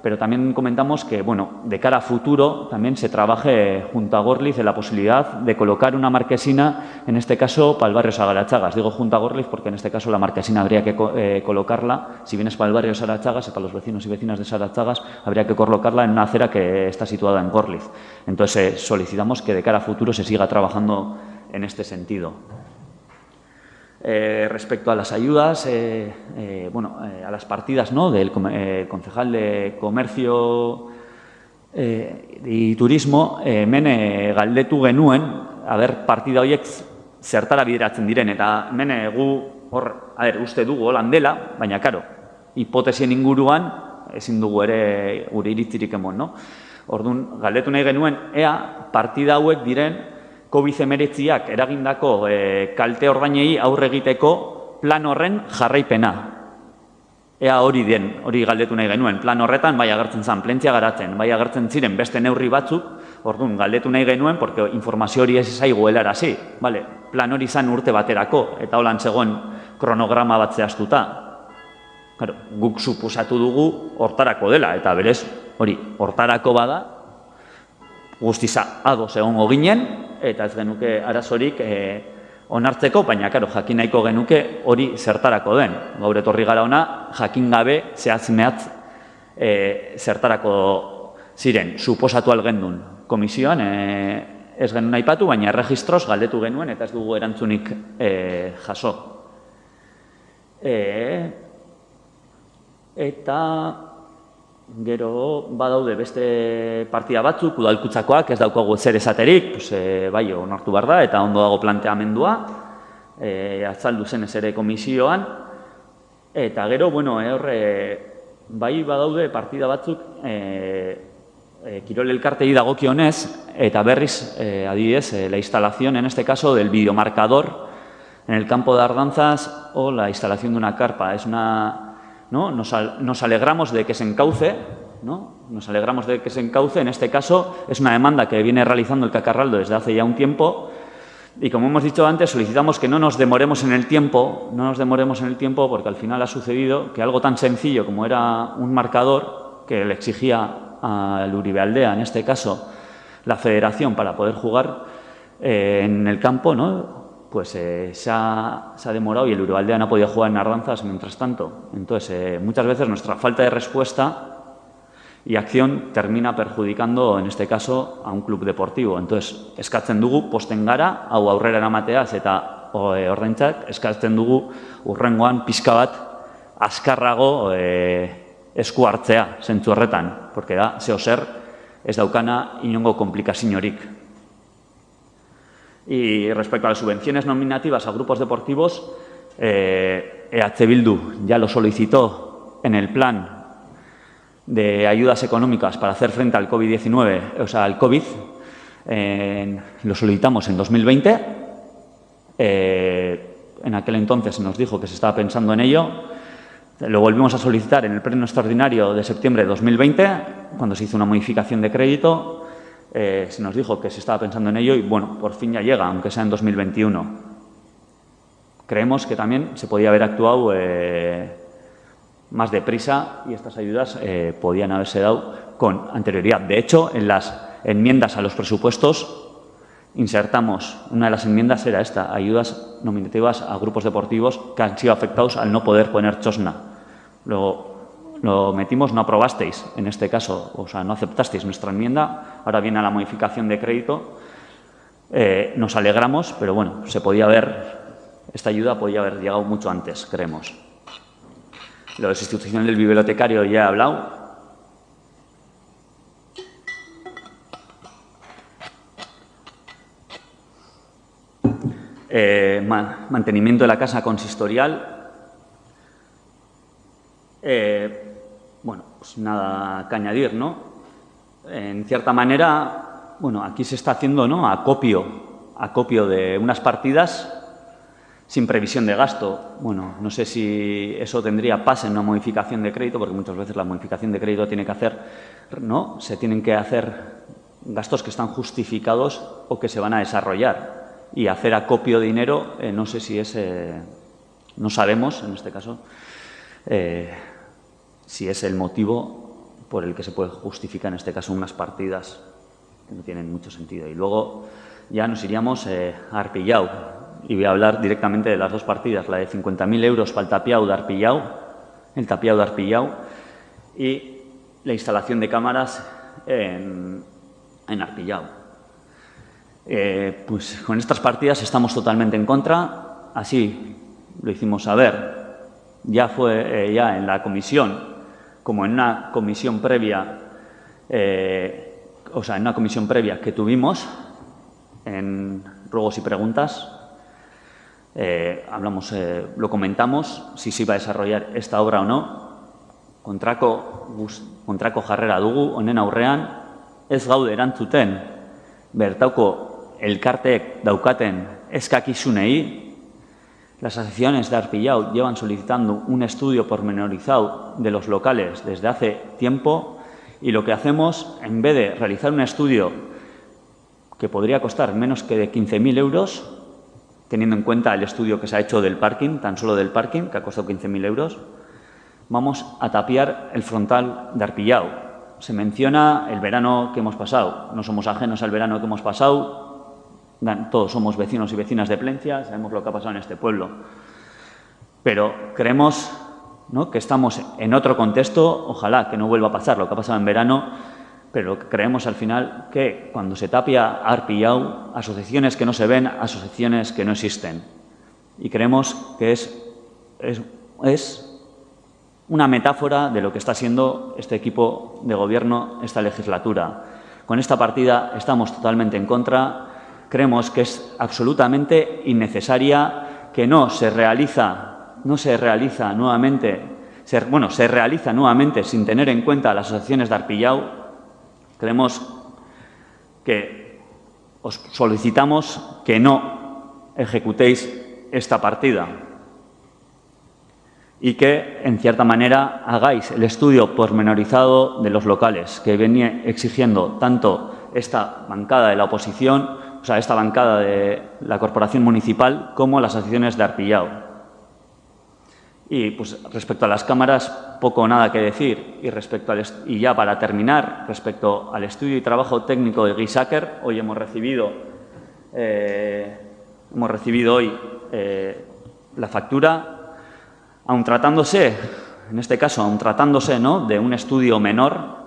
pero también comentamos que, bueno, de cara a futuro también se trabaje junto a Gorliz en la posibilidad de colocar una marquesina, en este caso, para el barrio Sagarachagas. Digo junto a Gorliz porque en este caso la marquesina habría que colocarla, si bien es para el barrio Sagarachagas y para los vecinos y vecinas de Sagarachagas, habría que colocarla en una acera que está situada en Gorliz. Entonces, solicitamos que de cara a futuro se siga trabajando en este sentido. Respecto a las ayudas, a las partidas, ¿no?, del concejal de Comercio y Turismo, hemen galdetu genuen, partida horiek zertara bideratzen diren, eta hemen uste dugu holan dela, baina, karo, hipotesien inguruan ezin dugu ere gure iritzirik emon, no? Orduan, galdetu nahi genuen, ea partida hauek diren COVID-19ak eragindako kalte ordainei aurre egiteko plan horren jarraipena. Ea hori den, hori galdetu nahi genuen. Plan horretan bai agertzen zen plentzia garatzen, bai agertzen ziren beste neurri batzuk, orduan galdetu nahi genuen, porque informazio hori ez zaigu helarazi. Plan hori zen urte baterako, eta holan zegoen kronograma bat zehaztuta. Guk suposatu dugu hortarako dela, eta berez, hori, hortarako bada, guztiza ados egongo ginen, eta ez genuke arazorik onartzeko, baina, jakin nahiko genuke hori zertarako den. Gaur etorri gara ona, jakin gabe zehatz-mehatz zertarako ziren. Suposatu algendun komisioan, ez genuen aipatu, baina erregistroz galdetu genuen, eta ez dugu erantzunik jaso. Eta gero badaude beste partida batzuk, udalkutzakoak, ez daukagu zer esaterik, bai, onartu behar da, eta ondo dago planteamendua, azaldu zen ez ere komisioan, eta gero, bai badaude partida batzuk Kirol elkartei dagokionez, eta berriz, adibidez, la instalación, en este caso, del videomarcador en el campo de Ardanzas o la instalación de una carpa. Es una... ¿no? Nos alegramos de que se encauce, ¿no? Nos alegramos de que se encauce. En este caso, es una demanda que viene realizando el Cacarraldo desde hace ya un tiempo y, como hemos dicho antes, solicitamos que no nos demoremos en el tiempo, porque al final ha sucedido que algo tan sencillo como era un marcador que le exigía al Uribe Aldea, en este caso, la federación para poder jugar en el campo, ¿no? Pues se ha demorado y el Uribe Aldea no ha podido jugar en Ardanzas mientras tanto. Entonces, muchas veces nuestra falta de respuesta y acción termina perjudicando, en este caso, a un club deportivo. Entonces, eskatzen dugu posten gara, hau aurrera eramateaz eta ordaintzak, eskatzen dugu hurrengoan pixka bat azkarrago esku hartzea zentzu horretan, porque da, zeo zer, ez daukana inongo komplikaziorik. Y respecto a las subvenciones nominativas a grupos deportivos, EH Bildu ya lo solicitó en el plan de ayudas económicas para hacer frente al COVID-19, o sea, al COVID. Lo solicitamos en 2020. En aquel entonces se nos dijo que se estaba pensando en ello. Lo volvimos a solicitar en el pleno extraordinario de septiembre de 2020, cuando se hizo una modificación de crédito. Se nos dijo que se estaba pensando en ello y, bueno, por fin ya llega, aunque sea en 2021. Creemos que también se podía haber actuado más deprisa y estas ayudas podían haberse dado con anterioridad. De hecho, en las enmiendas a los presupuestos insertamos, una de las enmiendas era esta, ayudas nominativas a grupos deportivos que han sido afectados al no poder poner txosna. Luego, lo metimos, no aprobasteis en este caso, o sea, no aceptasteis nuestra enmienda, ahora viene a la modificación de crédito. Nos alegramos, pero bueno, esta ayuda podía haber llegado mucho antes, creemos. Lo de sustitución del bibliotecario ya he hablado. Mantenimiento de la casa consistorial. Bueno, pues nada que añadir, ¿no? En cierta manera, bueno, aquí se está haciendo, ¿no?, acopio de unas partidas sin previsión de gasto. Bueno, no sé si eso tendría pase en una modificación de crédito, porque muchas veces la modificación de crédito tiene que hacer, ¿no?, se tienen que hacer gastos que están justificados o que se van a desarrollar. Y hacer acopio de dinero, no sé si es, no sabemos en este caso, si es el motivo por el que se puede justificar en este caso unas partidas que no tienen mucho sentido. Y luego ya nos iríamos a Arpillau, y voy a hablar directamente de las dos partidas, la de 50.000 euros para el tapiau de Arpillau, y la instalación de cámaras en Arpillau. Pues con estas partidas estamos totalmente en contra, así lo hicimos saber, ya fue ya en la comisión, como en una comisión previa, en una comisión previa que tuvimos en ruegos y preguntas, lo comentamos, si se iba a desarrollar esta obra o no. Kontrako jarrera dugu, honen aurrean, ez gaude erantzuten, bertauko elkarteek daukaten eskakizunei. Las asociaciones de Arpillau llevan solicitando un estudio pormenorizado de los locales desde hace tiempo, y lo que hacemos, en vez de realizar un estudio que podría costar menos que de 15.000 euros, teniendo en cuenta el estudio que se ha hecho del parking, tan solo del parking, que ha costado 15.000 euros, vamos a tapiar el frontal de Arpillau. Se menciona el verano que hemos pasado. No somos ajenos al verano que hemos pasado. Todos somos vecinos y vecinas de Plencia, sabemos lo que ha pasado en este pueblo. Pero creemos, ¿no?, que estamos en otro contexto, ojalá que no vuelva a pasar lo que ha pasado en verano, pero creemos al final que cuando se tapia Arpillau, asociaciones que no se ven, asociaciones que no existen. Y creemos que es una metáfora de lo que está siendo este equipo de gobierno esta legislatura. Con esta partida estamos totalmente en contra. Creemos que es absolutamente innecesaria, que se realiza nuevamente sin tener en cuenta las asociaciones de Arpillau. Creemos que os solicitamos que no ejecutéis esta partida y que, en cierta manera, hagáis el estudio pormenorizado de los locales que venía exigiendo tanto esta bancada de la oposición, esta bancada de la corporación municipal, como las asociaciones de Arpillau. Y pues respecto a las cámaras, poco o nada que decir. Y ya para terminar, respecto al estudio y trabajo técnico de Gisaker, hoy hemos recibido hoy la factura, aun tratándose, en este caso, ¿no?, de un estudio menor.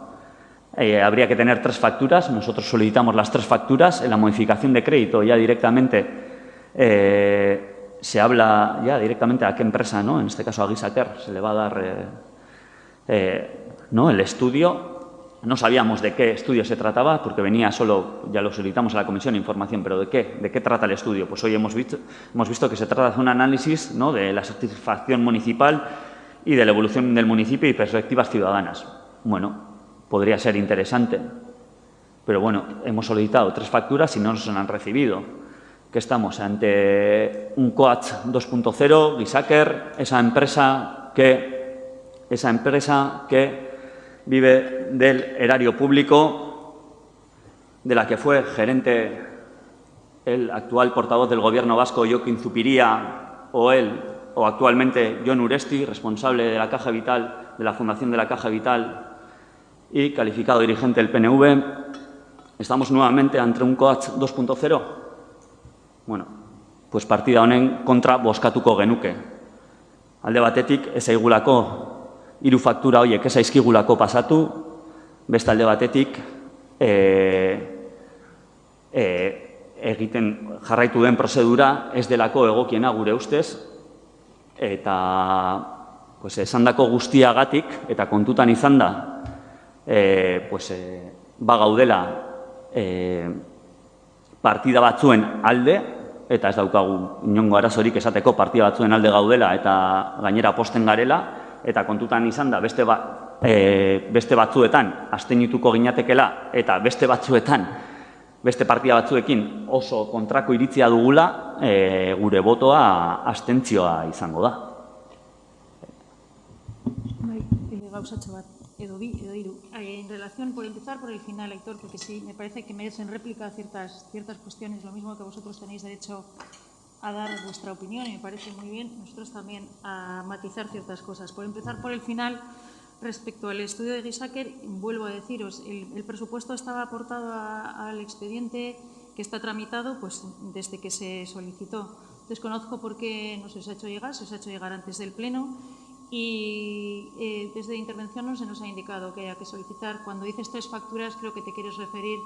Habría que tener 3 facturas. Nosotros solicitamos las 3 facturas. En la modificación de crédito ya directamente se habla ya directamente a qué empresa, ¿no?, en este caso a Gisaker, se le va a dar el estudio. No sabíamos de qué estudio se trataba, porque venía solo, ya lo solicitamos a la comisión, información, pero ¿de qué trata el estudio? Pues hoy hemos visto que se trata de un análisis, ¿no?, de la satisfacción municipal y de la evolución del municipio y perspectivas ciudadanas. Bueno, podría ser interesante, pero bueno, hemos solicitado 3 facturas y no nos han recibido. Que estamos ante un COACH 2.0, Gisaker, esa empresa que vive del erario público, de la que fue gerente el actual portavoz del Gobierno vasco, Jokin Zupiria, o actualmente Jon Uresti, responsable de la Caja Vital, de la Fundación de la Caja Vital y calificado dirigente del PNV. Estamos nuevamente ante un COACH 2.0. Bueno, pues partida honen kontra bozkatuko genuke. Alde batetik ez zaigulako hiru faktura horiek ez zaizkigulako pasatu, beste alde batetik egiten jarraitu den prozedura ez delako egokiena gure ustez, eta esandako guztiagatik eta kontutan izan da gaudela partida batzuen alde, eta ez daukagu inongo arazorik esateko partida batzuen alde gaudela eta gainera posten garela, eta kontutan izan da beste batzuetan abstenituko ginatekela eta beste batzuetan, beste partida batzuekin oso kontrako iritzia dugula, gure botoa abstentzioa izango da. Gauzatxo bat, edo bi, edo hiru. En relación, por empezar por el final, Aitor, porque sí, me parece que merecen réplica ciertas cuestiones, lo mismo que vosotros tenéis derecho a dar vuestra opinión, y me parece muy bien, nosotros también a matizar ciertas cosas. Por empezar por el final, respecto al estudio de Gisaker, vuelvo a deciros, el presupuesto estaba aportado al expediente que está tramitado pues desde que se solicitó. Desconozco por qué no se os ha hecho llegar, se os ha hecho llegar antes del Pleno, y desde la intervención no se nos ha indicado que haya que solicitar. Cuando dices 3 facturas, creo que te quieres referir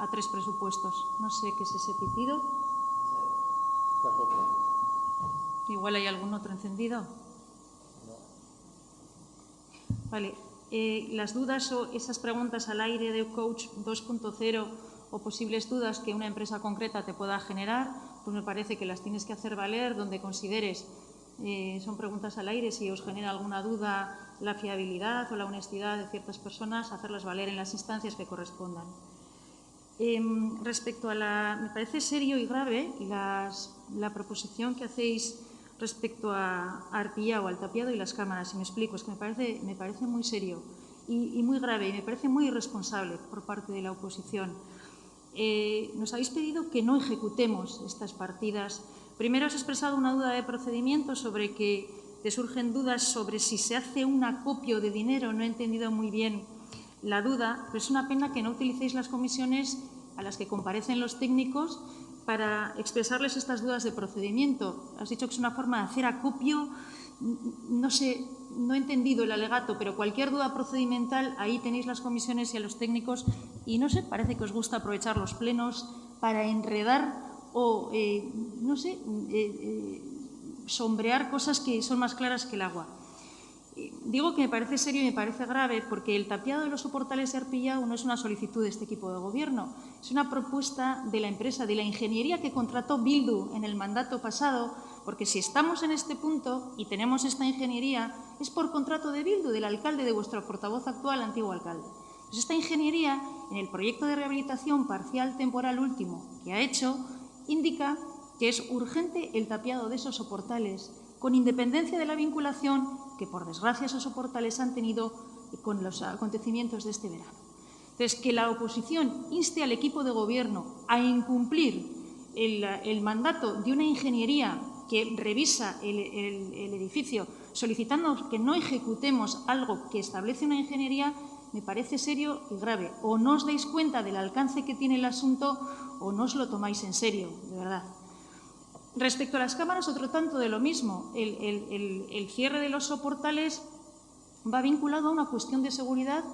a 3 presupuestos. No sé qué es ese pitido. Igual hay algún otro encendido. Vale. Las dudas o esas preguntas al aire de Coach 2.0 o posibles dudas que una empresa concreta te pueda generar, pues me parece que las tienes que hacer valer donde consideres. Son preguntas al aire, si os genera alguna duda la fiabilidad o la honestidad de ciertas personas, hacerlas valer en las instancias que correspondan. Respecto a me parece serio y grave la proposición que hacéis respecto a Arpillao, al tapiado y las cámaras, y me explico, es que me parece muy serio y muy grave, y me parece muy irresponsable por parte de la oposición. Nos habéis pedido que no ejecutemos estas partidas. Primero has expresado una duda de procedimiento sobre que te surgen dudas sobre si se hace un acopio de dinero. No he entendido muy bien la duda, pero es una pena que no utilicéis las comisiones a las que comparecen los técnicos para expresarles estas dudas de procedimiento. Has dicho que es una forma de hacer acopio. No sé, no he entendido el alegato, pero cualquier duda procedimental, ahí tenéis las comisiones y a los técnicos. Y no sé, parece que os gusta aprovechar los plenos para enredar o, no sé, sombrear cosas que son más claras que el agua. Digo que me parece serio y me parece grave porque el tapiado de los soportales de Arpillao no es una solicitud de este equipo de gobierno, es una propuesta de la empresa, de la ingeniería que contrató Bildu en el mandato pasado, porque si estamos en este punto y tenemos esta ingeniería es por contrato de Bildu, del alcalde, de vuestro portavoz actual, antiguo alcalde. Pues esta ingeniería, en el proyecto de rehabilitación parcial temporal último que ha hecho, indica que es urgente el tapiado de esos soportales, con independencia de la vinculación que, por desgracia, esos soportales han tenido con los acontecimientos de este verano. Entonces, que la oposición inste al equipo de gobierno a incumplir el mandato de una ingeniería que revisa el edificio, solicitando que no ejecutemos algo que establece una ingeniería, me parece serio y grave. O no os dais cuenta del alcance que tiene el asunto o no os lo tomáis en serio, de verdad. Respecto a las cámaras, otro tanto de lo mismo. El cierre de los soportales va vinculado a una cuestión de seguridad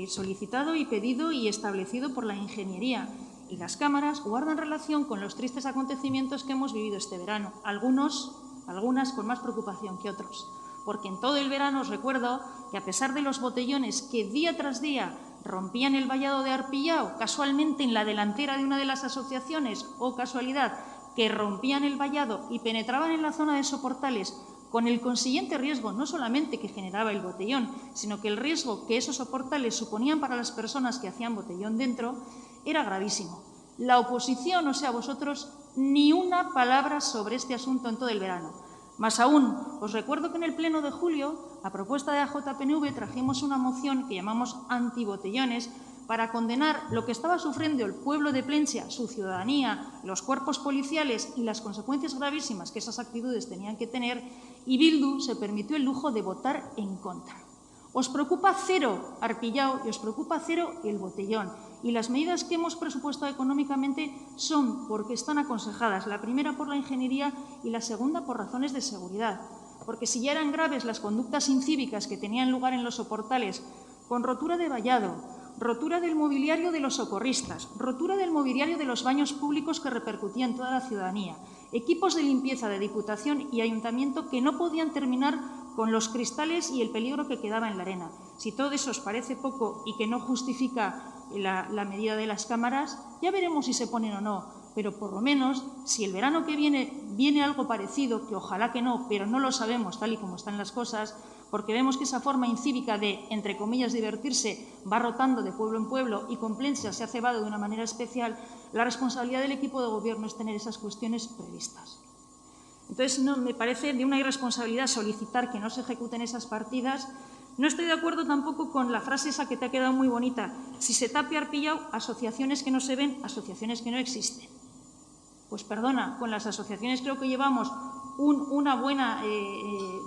solicitado y pedido y establecido por la ingeniería. Y las cámaras guardan relación con los tristes acontecimientos que hemos vivido este verano. Algunas con más preocupación que otros. Porque en todo el verano os recuerdo que a pesar de los botellones que día tras día rompían el vallado de Arpillao, casualmente en la delantera de una de las asociaciones, o casualidad, que rompían el vallado y penetraban en la zona de soportales con el consiguiente riesgo, no solamente que generaba el botellón, sino que el riesgo que esos soportales suponían para las personas que hacían botellón dentro, era gravísimo. La oposición, o sea, vosotros, ni una palabra sobre este asunto en todo el verano. Más aún, os recuerdo que en el pleno de julio, a propuesta de AJPNV, trajimos una moción que llamamos antibotellones para condenar lo que estaba sufriendo el pueblo de Plentzia, su ciudadanía, los cuerpos policiales y las consecuencias gravísimas que esas actitudes tenían que tener, y Bildu se permitió el lujo de votar en contra. Os preocupa cero Arpillao y os preocupa cero el botellón. Y las medidas que hemos presupuestado económicamente son porque están aconsejadas, la primera por la ingeniería y la segunda por razones de seguridad. porque si ya eran graves las conductas incívicas que tenían lugar en los soportales, con rotura de vallado, rotura del mobiliario de los socorristas, rotura del mobiliario de los baños públicos que repercutía en toda la ciudadanía, equipos de limpieza de Diputación y Ayuntamiento que no podían terminar con los cristales y el peligro que quedaba en la arena. Si todo eso os parece poco y que no justifica la medida de las cámaras, ya veremos si se ponen o no, pero por lo menos, si el verano que viene algo parecido, que ojalá que no, pero no lo sabemos tal y como están las cosas, porque vemos que esa forma incívica de, entre comillas, divertirse va rotando de pueblo en pueblo y con Plensa se ha cebado de una manera especial, la responsabilidad del equipo de gobierno es tener esas cuestiones previstas. Entonces, no, me parece de una irresponsabilidad solicitar que no se ejecuten esas partidas. No estoy de acuerdo tampoco con la frase esa que te ha quedado muy bonita. Si se tape arpillado, asociaciones que no se ven, asociaciones que no existen. Pues perdona, con las asociaciones creo que llevamos una buena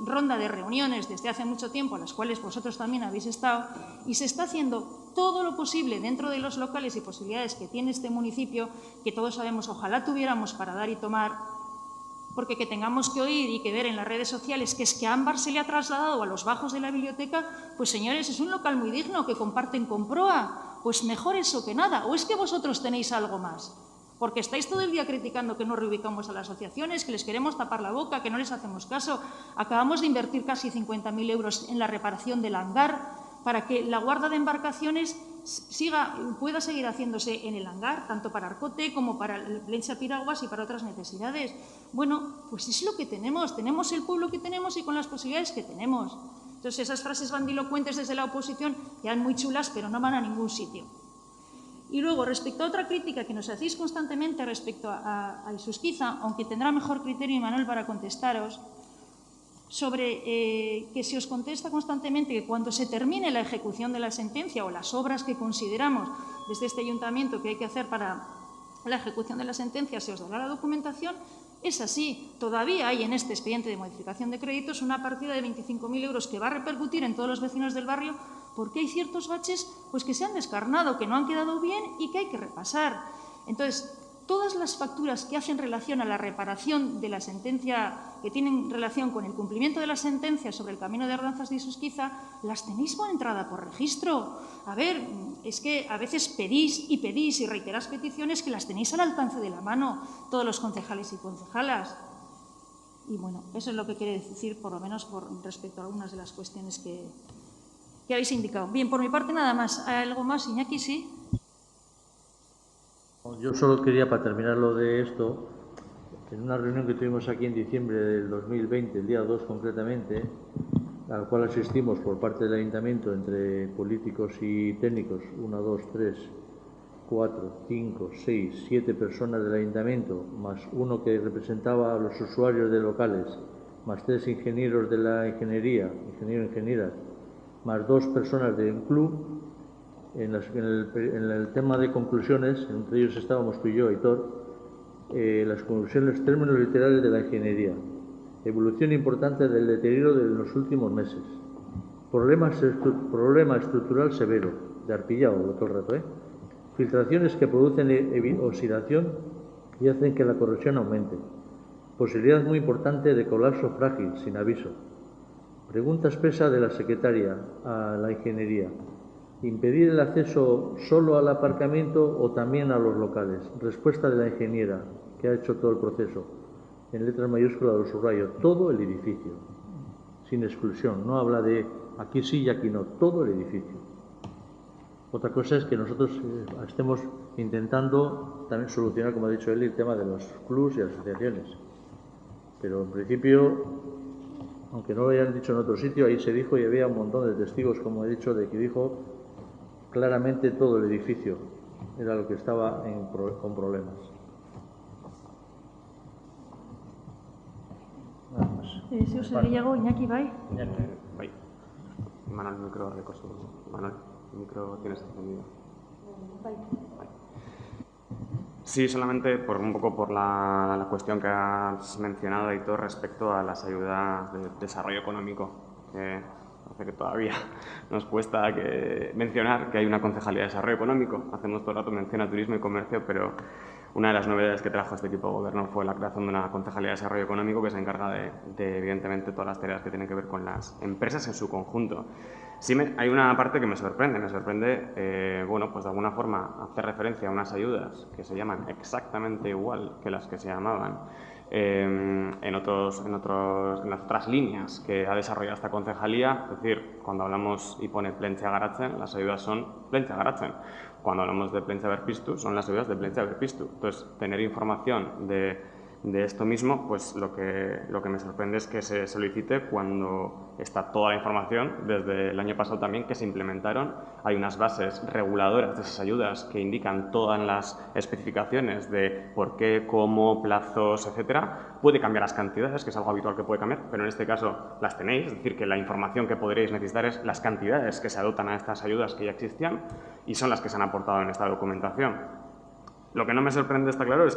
ronda de reuniones desde hace mucho tiempo, a las cuales vosotros también habéis estado, y se está haciendo todo lo posible dentro de los locales y posibilidades que tiene este municipio, que todos sabemos, ojalá tuviéramos para dar y tomar, porque que tengamos que oír y que ver en las redes sociales que es que a Ámbar se le ha trasladado a los bajos de la biblioteca, pues señores, es un local muy digno que comparten con Proa, pues mejor eso que nada, o es que vosotros tenéis algo más. Porque estáis todo el día criticando que no reubicamos a las asociaciones, que les queremos tapar la boca, que no les hacemos caso. Acabamos de invertir casi 50.000 euros en la reparación del hangar para que la guarda de embarcaciones pueda seguir haciéndose en el hangar, tanto para Arcote como para Plensa Piraguas y para otras necesidades. Bueno, pues es lo que tenemos el pueblo que tenemos y con las posibilidades que tenemos. Entonces, esas frases grandilocuentes desde la oposición quedan muy chulas, pero no van a ningún sitio. Y luego, respecto a otra crítica que nos hacéis constantemente respecto a Isusquiza, aunque tendrá mejor criterio Imanol para contestaros, sobre que se os contesta constantemente que cuando se termine la ejecución de la sentencia o las obras que consideramos desde este ayuntamiento que hay que hacer para la ejecución de la sentencia se os dará la documentación, es así. Todavía hay en este expediente de modificación de créditos una partida de 25.000 euros que va a repercutir en todos los vecinos del barrio porque hay ciertos baches pues, que se han descarnado, que no han quedado bien y que hay que repasar. Entonces, todas las facturas que hacen relación a la reparación de la sentencia, que tienen relación con el cumplimiento de la sentencia sobre el camino de Ardanzas de Isusquiza, las tenéis por entrada por registro. A ver, es que a veces pedís y reiterás peticiones que las tenéis al alcance de la mano, todos los concejales y concejalas. Y bueno, eso es lo que quiere decir, por lo menos respecto a algunas de las cuestiones que habéis indicado. Bien, por mi parte nada más. ¿Algo más, Iñaki? Sí. Yo solo quería, para terminar lo de esto, en una reunión que tuvimos aquí en diciembre del 2020, el día 2 concretamente, al cual asistimos por parte del Ayuntamiento entre políticos y técnicos, 1, 2, 3, 4, 5, 6, 7 personas del Ayuntamiento, más uno que representaba a los usuarios de locales, más 3 ingenieros de la ingeniería, ingenieras, más 2 personas de un club. En el tema de conclusiones, entre ellos estábamos tú y yo, Aitor, las conclusiones, términos literales de la ingeniería. Evolución importante del deterioro de los últimos meses. Problema estructural severo, de arpillado todo el rato, Filtraciones que producen oxidación y hacen que la corrosión aumente. Posibilidad muy importante de colapso frágil, sin aviso. Pregunta expresa de la secretaria a la ingeniería. ¿Impedir el acceso solo al aparcamiento o también a los locales? Respuesta de la ingeniera, que ha hecho todo el proceso. En letras mayúsculas lo subrayo. Todo el edificio, sin exclusión. No habla de aquí sí y aquí no. Todo el edificio. Otra cosa es que nosotros estemos intentando también solucionar, como ha dicho él, el tema de los clubs y las asociaciones. Pero en principio, aunque no lo hayan dicho en otro sitio, ahí se dijo y había un montón de testigos, como he dicho, de que dijo claramente todo el edificio era lo que estaba con problemas. Nada más. Si os Guillago, Iñaki, bai. Bai. Manuel, micro recurso. Manuel, micro tienes encendido. Bai. Sí, solamente un poco por la cuestión que has mencionado, Aitor, respecto a las ayudas de desarrollo económico. Parece que todavía nos cuesta mencionar que hay una concejalía de desarrollo económico. Hacemos todo el rato mención a turismo y comercio, pero Una de las novedades que trajo este equipo de gobierno fue la creación de una concejalía de desarrollo económico que se encarga de evidentemente, todas las tareas que tienen que ver con las empresas en su conjunto. Sí, hay una parte que me sorprende, bueno, pues de alguna forma hacer referencia a unas ayudas que se llaman exactamente igual que las que se llamaban en otras líneas que ha desarrollado esta concejalía. Es decir, cuando hablamos y pone Plentzia Garatzen, las ayudas son Plentzia Garatzen. Cuando hablamos de Plentzia Berpiztu, son las ayudas de Plentzia Berpiztu. Entonces, tener información de esto mismo, pues lo que me sorprende es que se solicite cuando está toda la información, desde el año pasado también, que se implementaron. Hay unas bases reguladoras de esas ayudas que indican todas las especificaciones de por qué, cómo, plazos, etcétera. Puede cambiar las cantidades, que es algo habitual que puede cambiar, pero en este caso las tenéis, es decir, que la información que podréis necesitar es las cantidades que se adoptan a estas ayudas que ya existían y son las que se han aportado en esta documentación. Lo que no me sorprende, está claro, es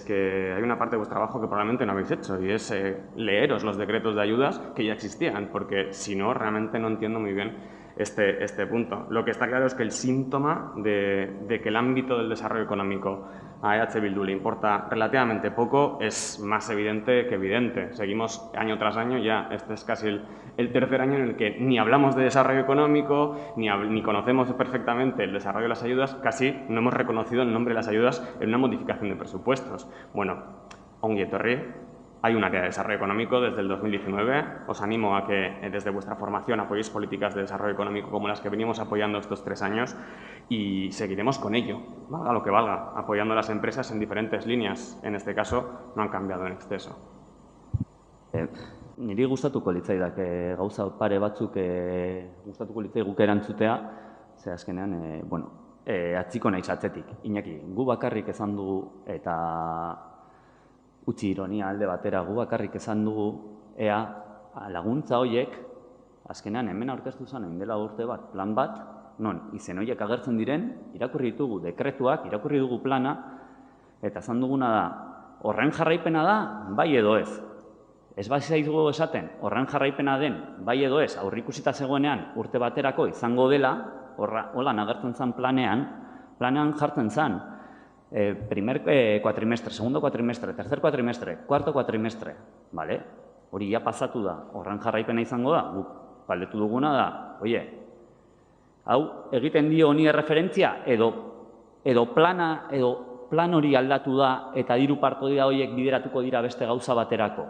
que hay una parte de vuestro trabajo que probablemente no habéis hecho y es leeros los decretos de ayudas que ya existían, porque si no, realmente no entiendo muy bien este punto. Lo que está claro es que el síntoma de que el ámbito del desarrollo económico a EH Bildu le importa relativamente poco es más evidente que evidente. Seguimos año tras año, ya este es casi el tercer año en el que ni hablamos de desarrollo económico, ni conocemos perfectamente el desarrollo de las ayudas, casi no hemos reconocido el nombre de las ayudas en una modificación de presupuestos. Bueno, ongi etorri. Hay un área de desarrollo económico desde el 2019. Os animo a que desde vuestra formación apoyéis políticas de desarrollo económico como las que venimos apoyando estos 3 años y seguiremos con ello, valga lo que valga, apoyando a las empresas en diferentes líneas. En este caso, no han cambiado en exceso. Niri gustatuko litzaidake gauza pare batzuk gustatuko litzaiguke erantzutea, ze azkenean, atziko naiz atzetik. Iñaki, gu bakarrik esan dugu eta utzi ironia alde batera, gu bakarrik esan dugu ea laguntza horiek, azkenean hemen aurkeztu zen hain dela urte bat, plan bat, non izen horiek agertzen diren, irakurri ditugu dekretuak, irakurri dugu plana, eta esan duguna da, horren jarraipena da, bai edo ez. Ez bazaigu esaten, horren jarraipena den, bai edo ez, aurrikusita zegoenean urte baterako izango dela, holan agertzen zen planean jartzen zen, primer cuatrimestre, segundo cuatrimestre, tercer cuatrimestre, cuarto cuatrimestre, ¿vale? Hori ya pasatu da, horren jarraipena izango da, galdetu duguna da, oie, hau egiten dio honi referentzia edo plan hori aldatu da eta diru partida horiek bideratuko dira beste gauza baterako.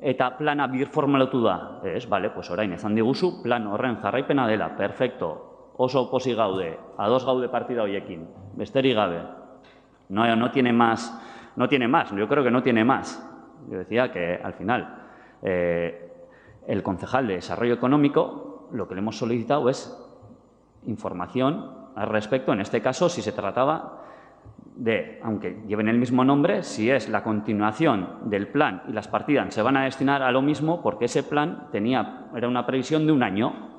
Eta plana birformalatu da, ez, bale, pues orain ezan diguzu, plan horren jarraipena dela, perfecto. Oso posi gaude, ados gaude partida horiekin, besterik gabe. No tiene más, yo creo que no tiene más. Yo decía que al final el concejal de Desarrollo Económico lo que le hemos solicitado es información al respecto, en este caso si se trataba de, aunque lleven el mismo nombre, si es la continuación del plan y las partidas se van a destinar a lo mismo porque ese plan era una previsión de un año.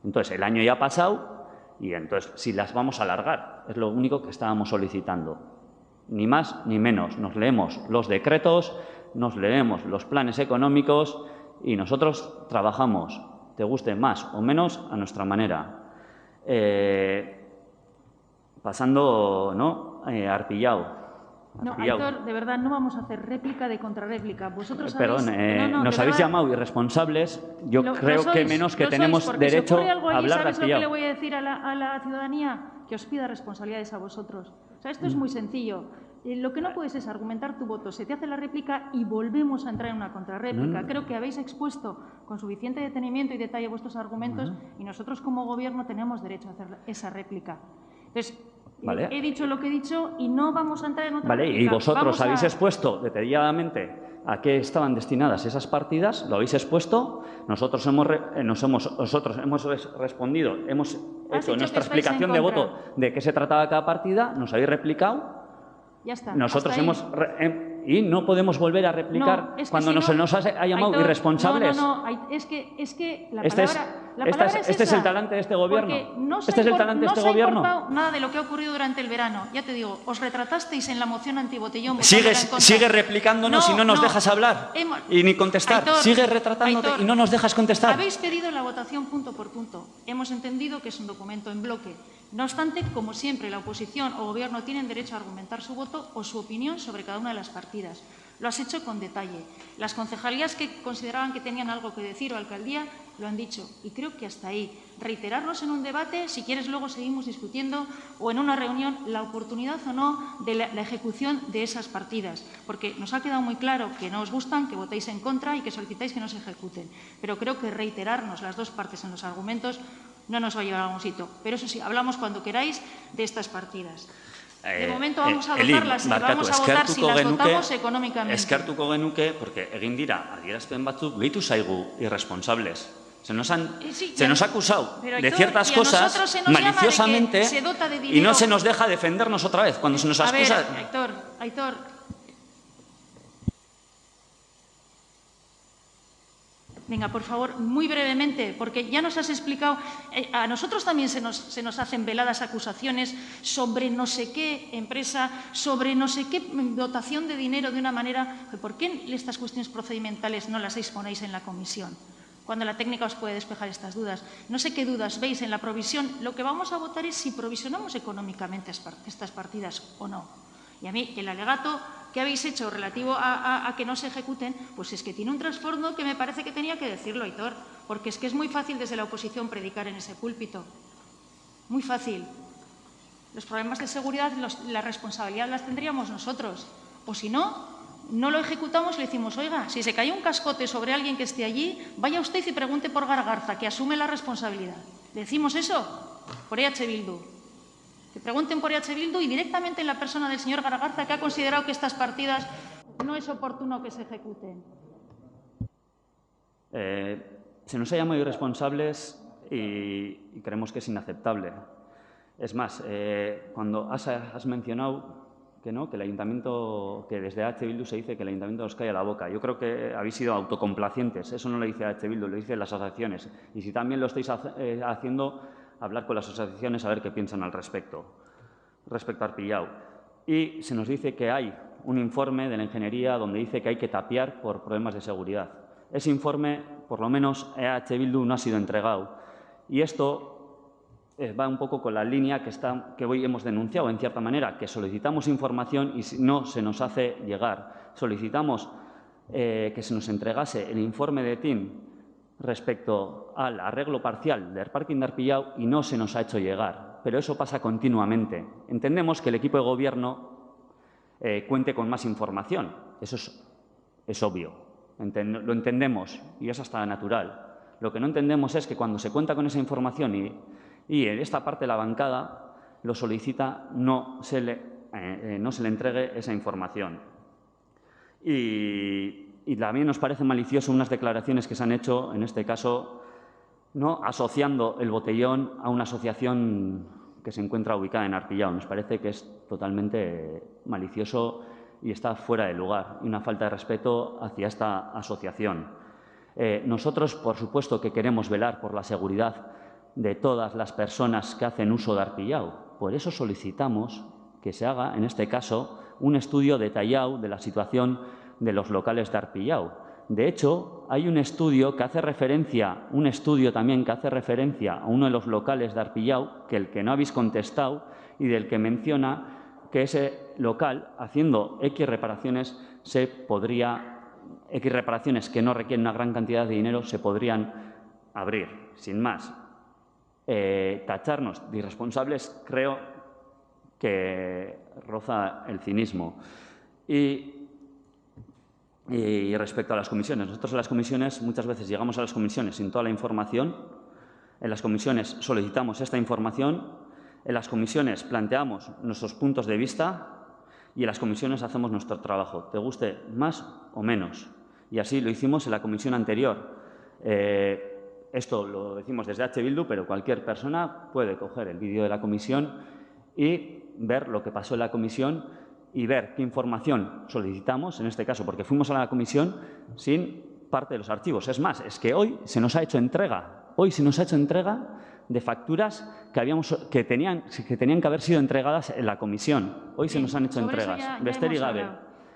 Entonces, el año ya ha pasado y entonces si las vamos a alargar, es lo único que estábamos solicitando. Ni más ni menos. Nos leemos los decretos, nos leemos los planes económicos y nosotros trabajamos, te guste más o menos, a nuestra manera. Pasando, ¿no? Arpillao. No, Aitor, de verdad, no vamos a hacer réplica de contrarréplica. Vosotros Perdón, nos habéis llamado irresponsables. Yo creo que menos que tenemos porque derecho si algo a hablar de ¿sabes lo que arpillao? le voy a decir a la ciudadanía? Que os pida responsabilidades a vosotros. O sea, esto es muy sencillo. Lo que no puedes es argumentar tu voto. Se te hace la réplica y volvemos a entrar en una contrarréplica. Creo que habéis expuesto con suficiente detenimiento y detalle vuestros argumentos y nosotros como Gobierno tenemos derecho a hacer esa réplica. Entonces, Vale. he dicho lo que he dicho y no vamos a entrar en otra Vale, réplica. y vosotros Vamos habéis expuesto detalladamente a qué estaban destinadas esas partidas, lo habéis expuesto, nosotros hemos respondido, hemos Has hecho dicho nuestra que estáis explicación en de contra. voto de qué se trataba cada partida, nos habéis replicado, Ya está. nosotros hasta ahí. y no podemos volver a replicar No, es que cuando si nos ha llamado Aitor, irresponsables. No, es que la Este palabra... La palabra es ¿Este es esa, el talante de este gobierno? porque no se ¿Este es el talante de este gobierno? No se ha importado nada de lo que ha ocurrido durante el verano. Ya te digo, os retratasteis en la moción antibotellón. votándola en contra. Sigue replicándonos y no nos dejas hablar y ni contestar. Aitor, Sigue retratándote Aitor, y no nos dejas contestar. Habéis pedido la votación punto por punto. Hemos entendido que es un documento en bloque. No obstante, como siempre, la oposición o Gobierno tienen derecho a argumentar su voto o su opinión sobre cada una de las partidas. Lo has hecho con detalle. Las concejalías que consideraban que tenían algo que decir o alcaldía lo han dicho. Y creo que hasta ahí. Reiterarnos en un debate, si quieres luego seguimos discutiendo, o en una reunión, la oportunidad o no de la ejecución de esas partidas. Porque nos ha quedado muy claro que no os gustan, que votéis en contra y que solicitáis que no se ejecuten. Pero creo que reiterarnos las dos partes en los argumentos no nos va a llevar a algún sitio. Pero eso sí, hablamos cuando queráis de estas partidas. De momento vamos a votarlas y vamos a votar si las votamos económicamente. Eskertuko genuke, porque egin dira adierazpen batzuk gehitu zaigu irresponsables. Se nos ha acusado de ciertas cosas maliciosamente y no se nos deja defendernos otra vez cuando se nos acusa. A ver, Aitor. Venga, por favor, muy brevemente, porque ya nos has explicado, a nosotros también se nos hacen veladas acusaciones sobre no sé qué empresa, sobre no sé qué dotación de dinero de una manera. ¿Por qué estas cuestiones procedimentales no las exponéis en la comisión? Cuando la técnica os puede despejar estas dudas. No sé qué dudas veis en la provisión. Lo que vamos a votar es si provisionamos económicamente estas partidas o no. Y a mí, el alegato que habéis hecho relativo a que no se ejecuten, pues es que tiene un trasfondo que me parece que tenía que decirlo, Aitor, porque es que es muy fácil desde la oposición predicar en ese púlpito. Muy fácil. Los problemas de seguridad, la responsabilidad las tendríamos nosotros. O si no, no lo ejecutamos, le decimos, oiga, si se cae un cascote sobre alguien que esté allí, vaya usted y pregunte por Gargarza, que asume la responsabilidad. ¿Le decimos eso? Por EH Bildu. Que pregunten por EH Bildu y directamente en la persona del señor Gargarza, que ha considerado que estas partidas no es oportuno que se ejecuten. Se nos ha llamado irresponsables y creemos que es inaceptable. Es más, cuando has mencionado que no, que el ayuntamiento, que desde EH Bildu se dice que el ayuntamiento nos cae a la boca. Yo creo que habéis sido autocomplacientes. Eso no lo dice EH Bildu, lo dicen las asociaciones. Y si también lo estáis haciendo, hablar con las asociaciones a ver qué piensan al respecto a Arpillao. Y se nos dice que hay un informe de la ingeniería donde dice que hay que tapiar por problemas de seguridad. Ese informe, por lo menos, EH Bildu no ha sido entregado. Y esto va un poco con la línea que hoy hemos denunciado, en cierta manera, que solicitamos información y no se nos hace llegar. Solicitamos que se nos entregase el informe de TIN respecto al arreglo parcial del parking de Arpillao y no se nos ha hecho llegar. Pero eso pasa continuamente. Entendemos que el equipo de gobierno cuente con más información. Eso es obvio. Lo entendemos y es hasta natural. Lo que no entendemos es que cuando se cuenta con esa información y en esta parte de la bancada lo solicita, no se le entregue esa información. Y también nos parece malicioso unas declaraciones que se han hecho, en este caso, ¿no?, asociando el botellón a una asociación que se encuentra ubicada en Arpillao. Nos parece que es totalmente malicioso y está fuera de lugar, y una falta de respeto hacia esta asociación. Nosotros, por supuesto, que queremos velar por la seguridad de todas las personas que hacen uso de Arpillao. Por eso solicitamos que se haga, en este caso, un estudio detallado de la situación de los locales de Arpillao. De hecho, hay un estudio que hace referencia, también que hace referencia a uno de los locales de Arpillao, que el que no habéis contestado y del que menciona que ese local, haciendo X reparaciones, X reparaciones que no requieren una gran cantidad de dinero, se podrían abrir, sin más. Tacharnos de irresponsables creo que roza el cinismo. Y respecto a las comisiones, nosotros en las comisiones muchas veces llegamos a las comisiones sin toda la información, en las comisiones solicitamos esta información, en las comisiones planteamos nuestros puntos de vista y en las comisiones hacemos nuestro trabajo, te guste más o menos. Y así lo hicimos en la comisión anterior. Esto lo decimos desde EH Bildu, pero cualquier persona puede coger el vídeo de la comisión y ver lo que pasó en la comisión y ver qué información solicitamos, en este caso, porque fuimos a la comisión sin parte de los archivos. Es más, es que hoy se nos ha hecho entrega Hoy se nos ha hecho entrega de facturas que tenían que haber sido entregadas en la comisión. Hoy se nos han hecho entregas. Besterik gabe.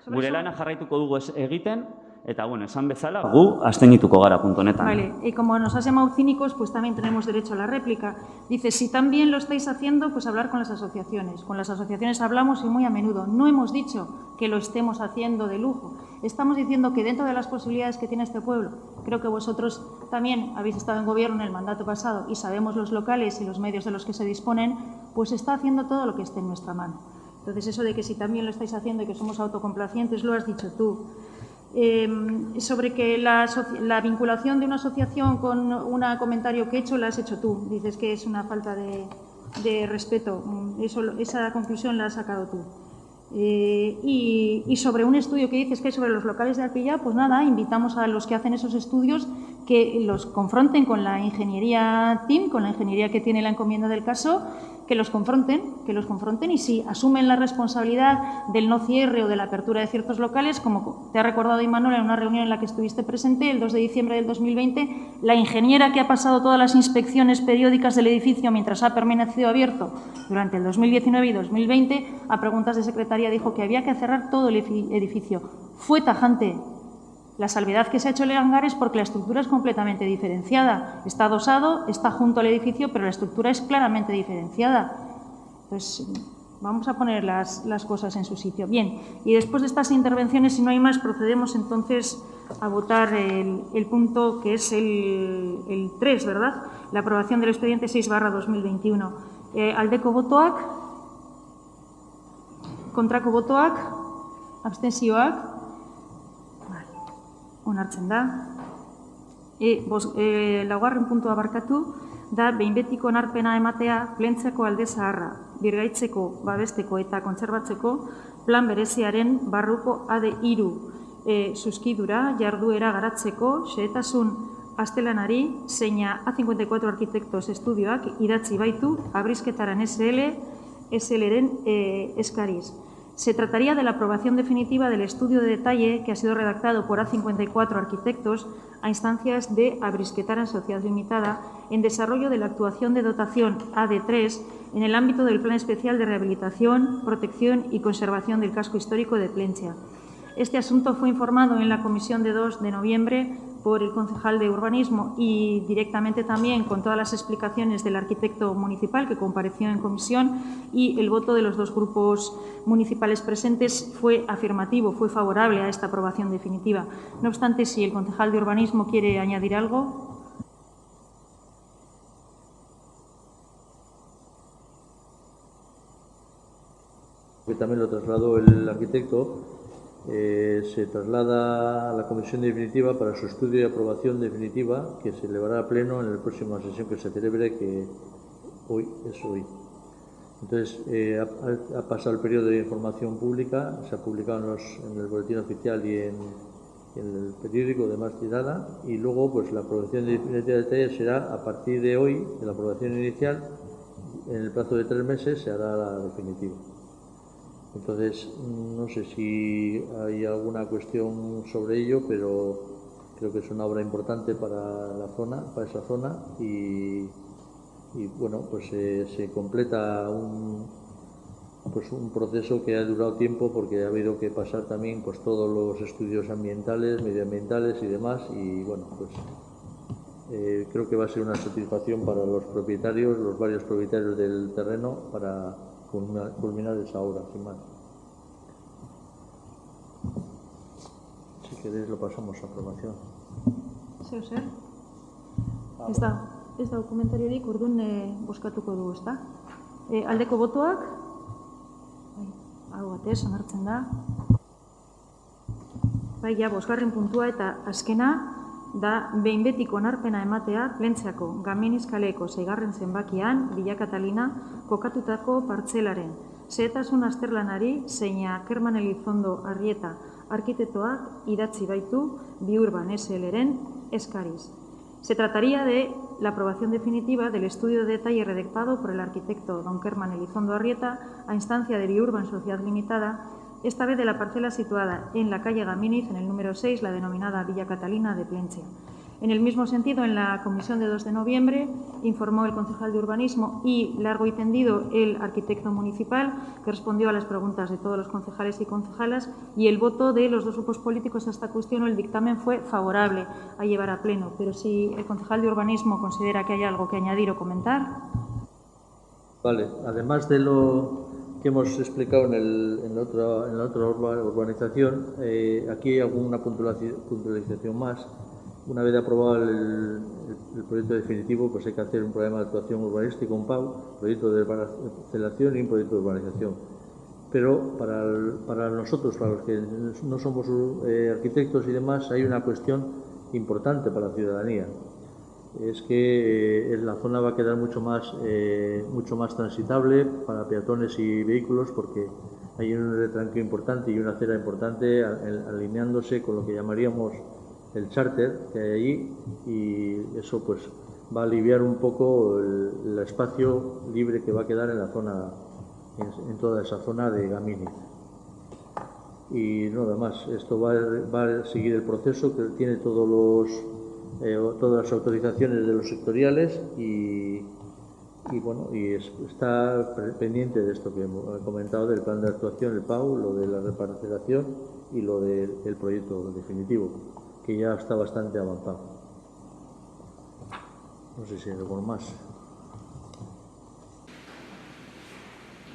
Gure lana jarraituko dugu egiten, eta, bueno, esan bezala, gu abstenituko gara punto honetan. Vale, y como nos has llamado cínicos, pues también tenemos derecho a la réplica. Dice, si también lo estáis haciendo, pues hablar con las asociaciones. Con las asociaciones hablamos y muy a menudo. No hemos dicho que lo estemos haciendo de lujo. Estamos diciendo que dentro de las posibilidades que tiene este pueblo, creo que vosotros también habéis estado en gobierno en el mandato pasado y sabemos los locales y los medios de los que se disponen, pues está haciendo todo lo que esté en nuestra mano. Entonces, eso de que si también lo estáis haciendo y que somos autocomplacientes, lo has dicho tú. Sobre que la vinculación de una asociación con un comentario que he hecho, la has hecho tú. Dices que es una falta de respeto. Esa conclusión la has sacado tú. Y sobre un estudio que dices que hay sobre los locales de Arpilla, pues nada, invitamos a los que hacen esos estudios que los confronten con la ingeniería TIM, con la ingeniería que tiene la encomienda del caso, que los confronten y si asumen la responsabilidad del no cierre o de la apertura de ciertos locales, como te ha recordado Imanol en una reunión en la que estuviste presente el 2 de diciembre del 2020, la ingeniera que ha pasado todas las inspecciones periódicas del edificio mientras ha permanecido abierto durante el 2019 y 2020, a preguntas de secretaría dijo que había que cerrar todo el edificio. Fue tajante. La salvedad que se ha hecho en el hangar es porque la estructura es completamente diferenciada. Está adosado, está junto al edificio, pero la estructura es claramente diferenciada. Entonces, vamos a poner las cosas en su sitio. Bien, y después de estas intervenciones, si no hay más, procedemos entonces a votar el punto que es el 3, ¿verdad? La aprobación del expediente 6/2021. Aldeko botoak, kontrako botoak, abstentzioak, onartzen da. Laugarren puntua barkatu da behin betiko onarpena ematea Plentziako alde zaharra birgaitzeko, babesteko eta kontserbatzeko plan bereziaren barruko AD3 zuzkidura jarduera garatzeko xehetasun astelanari zeina A54 Arkitektos Estudioak idatzi baitu Abrizketaran SL-ren eskariz. Se trataría de la aprobación definitiva del estudio de detalle que ha sido redactado por A54 Arquitectos a instancias de Abrizketaran Sociedad Limitada en desarrollo de la actuación de dotación AD3 en el ámbito del Plan Especial de Rehabilitación, Protección y Conservación del Casco Histórico de Plentzia. Este asunto fue informado en la comisión de 2 de noviembre por el concejal de Urbanismo y directamente también con todas las explicaciones del arquitecto municipal que compareció en comisión y el voto de los dos grupos municipales presentes fue afirmativo, fue favorable a esta aprobación definitiva. No obstante, si el concejal de Urbanismo quiere añadir algo. Que también lo trasladó el arquitecto. Se traslada a la comisión definitiva para su estudio y aprobación definitiva, que se elevará a pleno en la próxima sesión que se celebre, que hoy es hoy. Entonces, ha pasado el periodo de información pública, se ha publicado en el boletín oficial y en el periódico de Más Tirada, y luego pues la aprobación definitiva de detalle será a partir de hoy, de la aprobación inicial, en el plazo de 3 meses se hará la definitiva. Entonces, no sé si hay alguna cuestión sobre ello, pero creo que es una obra importante para la zona, para esa zona, y bueno, pues se completa un proceso que ha durado tiempo porque ha habido que pasar también pues todos los estudios ambientales, medioambientales y demás, y bueno, pues creo que va a ser una satisfacción para los propietarios, los varios propietarios del terreno, para culminar esa obra, sin más. Si queréis lo pasamos a aprobación. Zeo zer? Ez da dokumentariorik, orduan bozkatuko dugu, ezta? Aldeko botoak? Hau batez, onartzen da. Bai, ja, 5. puntua eta azkena da behin betiko onarpena ematea Plentziako Gaminitz kaleko 6. zenbakian Villa Catalina kokatutako partzelaren xehetasun azterlanari zeina Kerman Elizondo Arrieta arkitektoak idatzi baitu Biurban SL-ren eskariz. Se trataría de la aprobación definitiva del estudio de detalle redactado por el arquitecto don Kerman Elizondo Arrieta a instancia de Biurban Sociedad Limitada, esta vez de la parcela situada en la calle Gaminitz, en el número 6, la denominada Villa Catalina de Plentzia. En el mismo sentido, en la comisión de 2 de noviembre informó el concejal de urbanismo y, largo y tendido, el arquitecto municipal, que respondió a las preguntas de todos los concejales y concejalas, y el voto de los dos grupos políticos a esta cuestión o el dictamen fue favorable a llevar a pleno. Pero si el concejal de urbanismo considera que hay algo que añadir o comentar. Vale, además de lo que hemos explicado en la otra urbanización, aquí hay alguna puntualización más. Una vez aprobado el proyecto definitivo, pues hay que hacer un programa de actuación urbanística, un PAU, proyecto de parcelación y un proyecto de urbanización. Pero para nosotros, para los que no somos arquitectos y demás, hay una cuestión importante para la ciudadanía. Es que la zona va a quedar mucho más transitable para peatones y vehículos, porque hay un retranqueo importante y una acera importante alineándose con lo que llamaríamos el charter que hay allí, y eso pues va a aliviar un poco el espacio libre que va a quedar en la zona, en toda esa zona de Gamini. Y nada más, esto va a seguir el proceso que tiene todas las autorizaciones de los sectoriales y bueno, está pendiente de esto que hemos comentado, del plan de actuación, el PAU, lo de la reparcelación y lo del proyecto definitivo, que ya está bastante avanzado. No sé si hay algo más.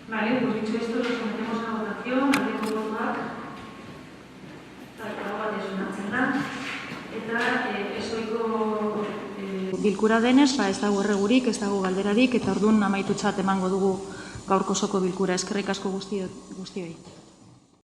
Vale, pues dicho esto, nos sometemos a votación, aldeko botoak, eta bat esunatzen da, eta ezoiko bilkura denez, ez dago erregurik, ez dago galderarik, eta orduan amaitutzat emango dugu gaurko osoko bilkura. Eskerrik asko guztioi.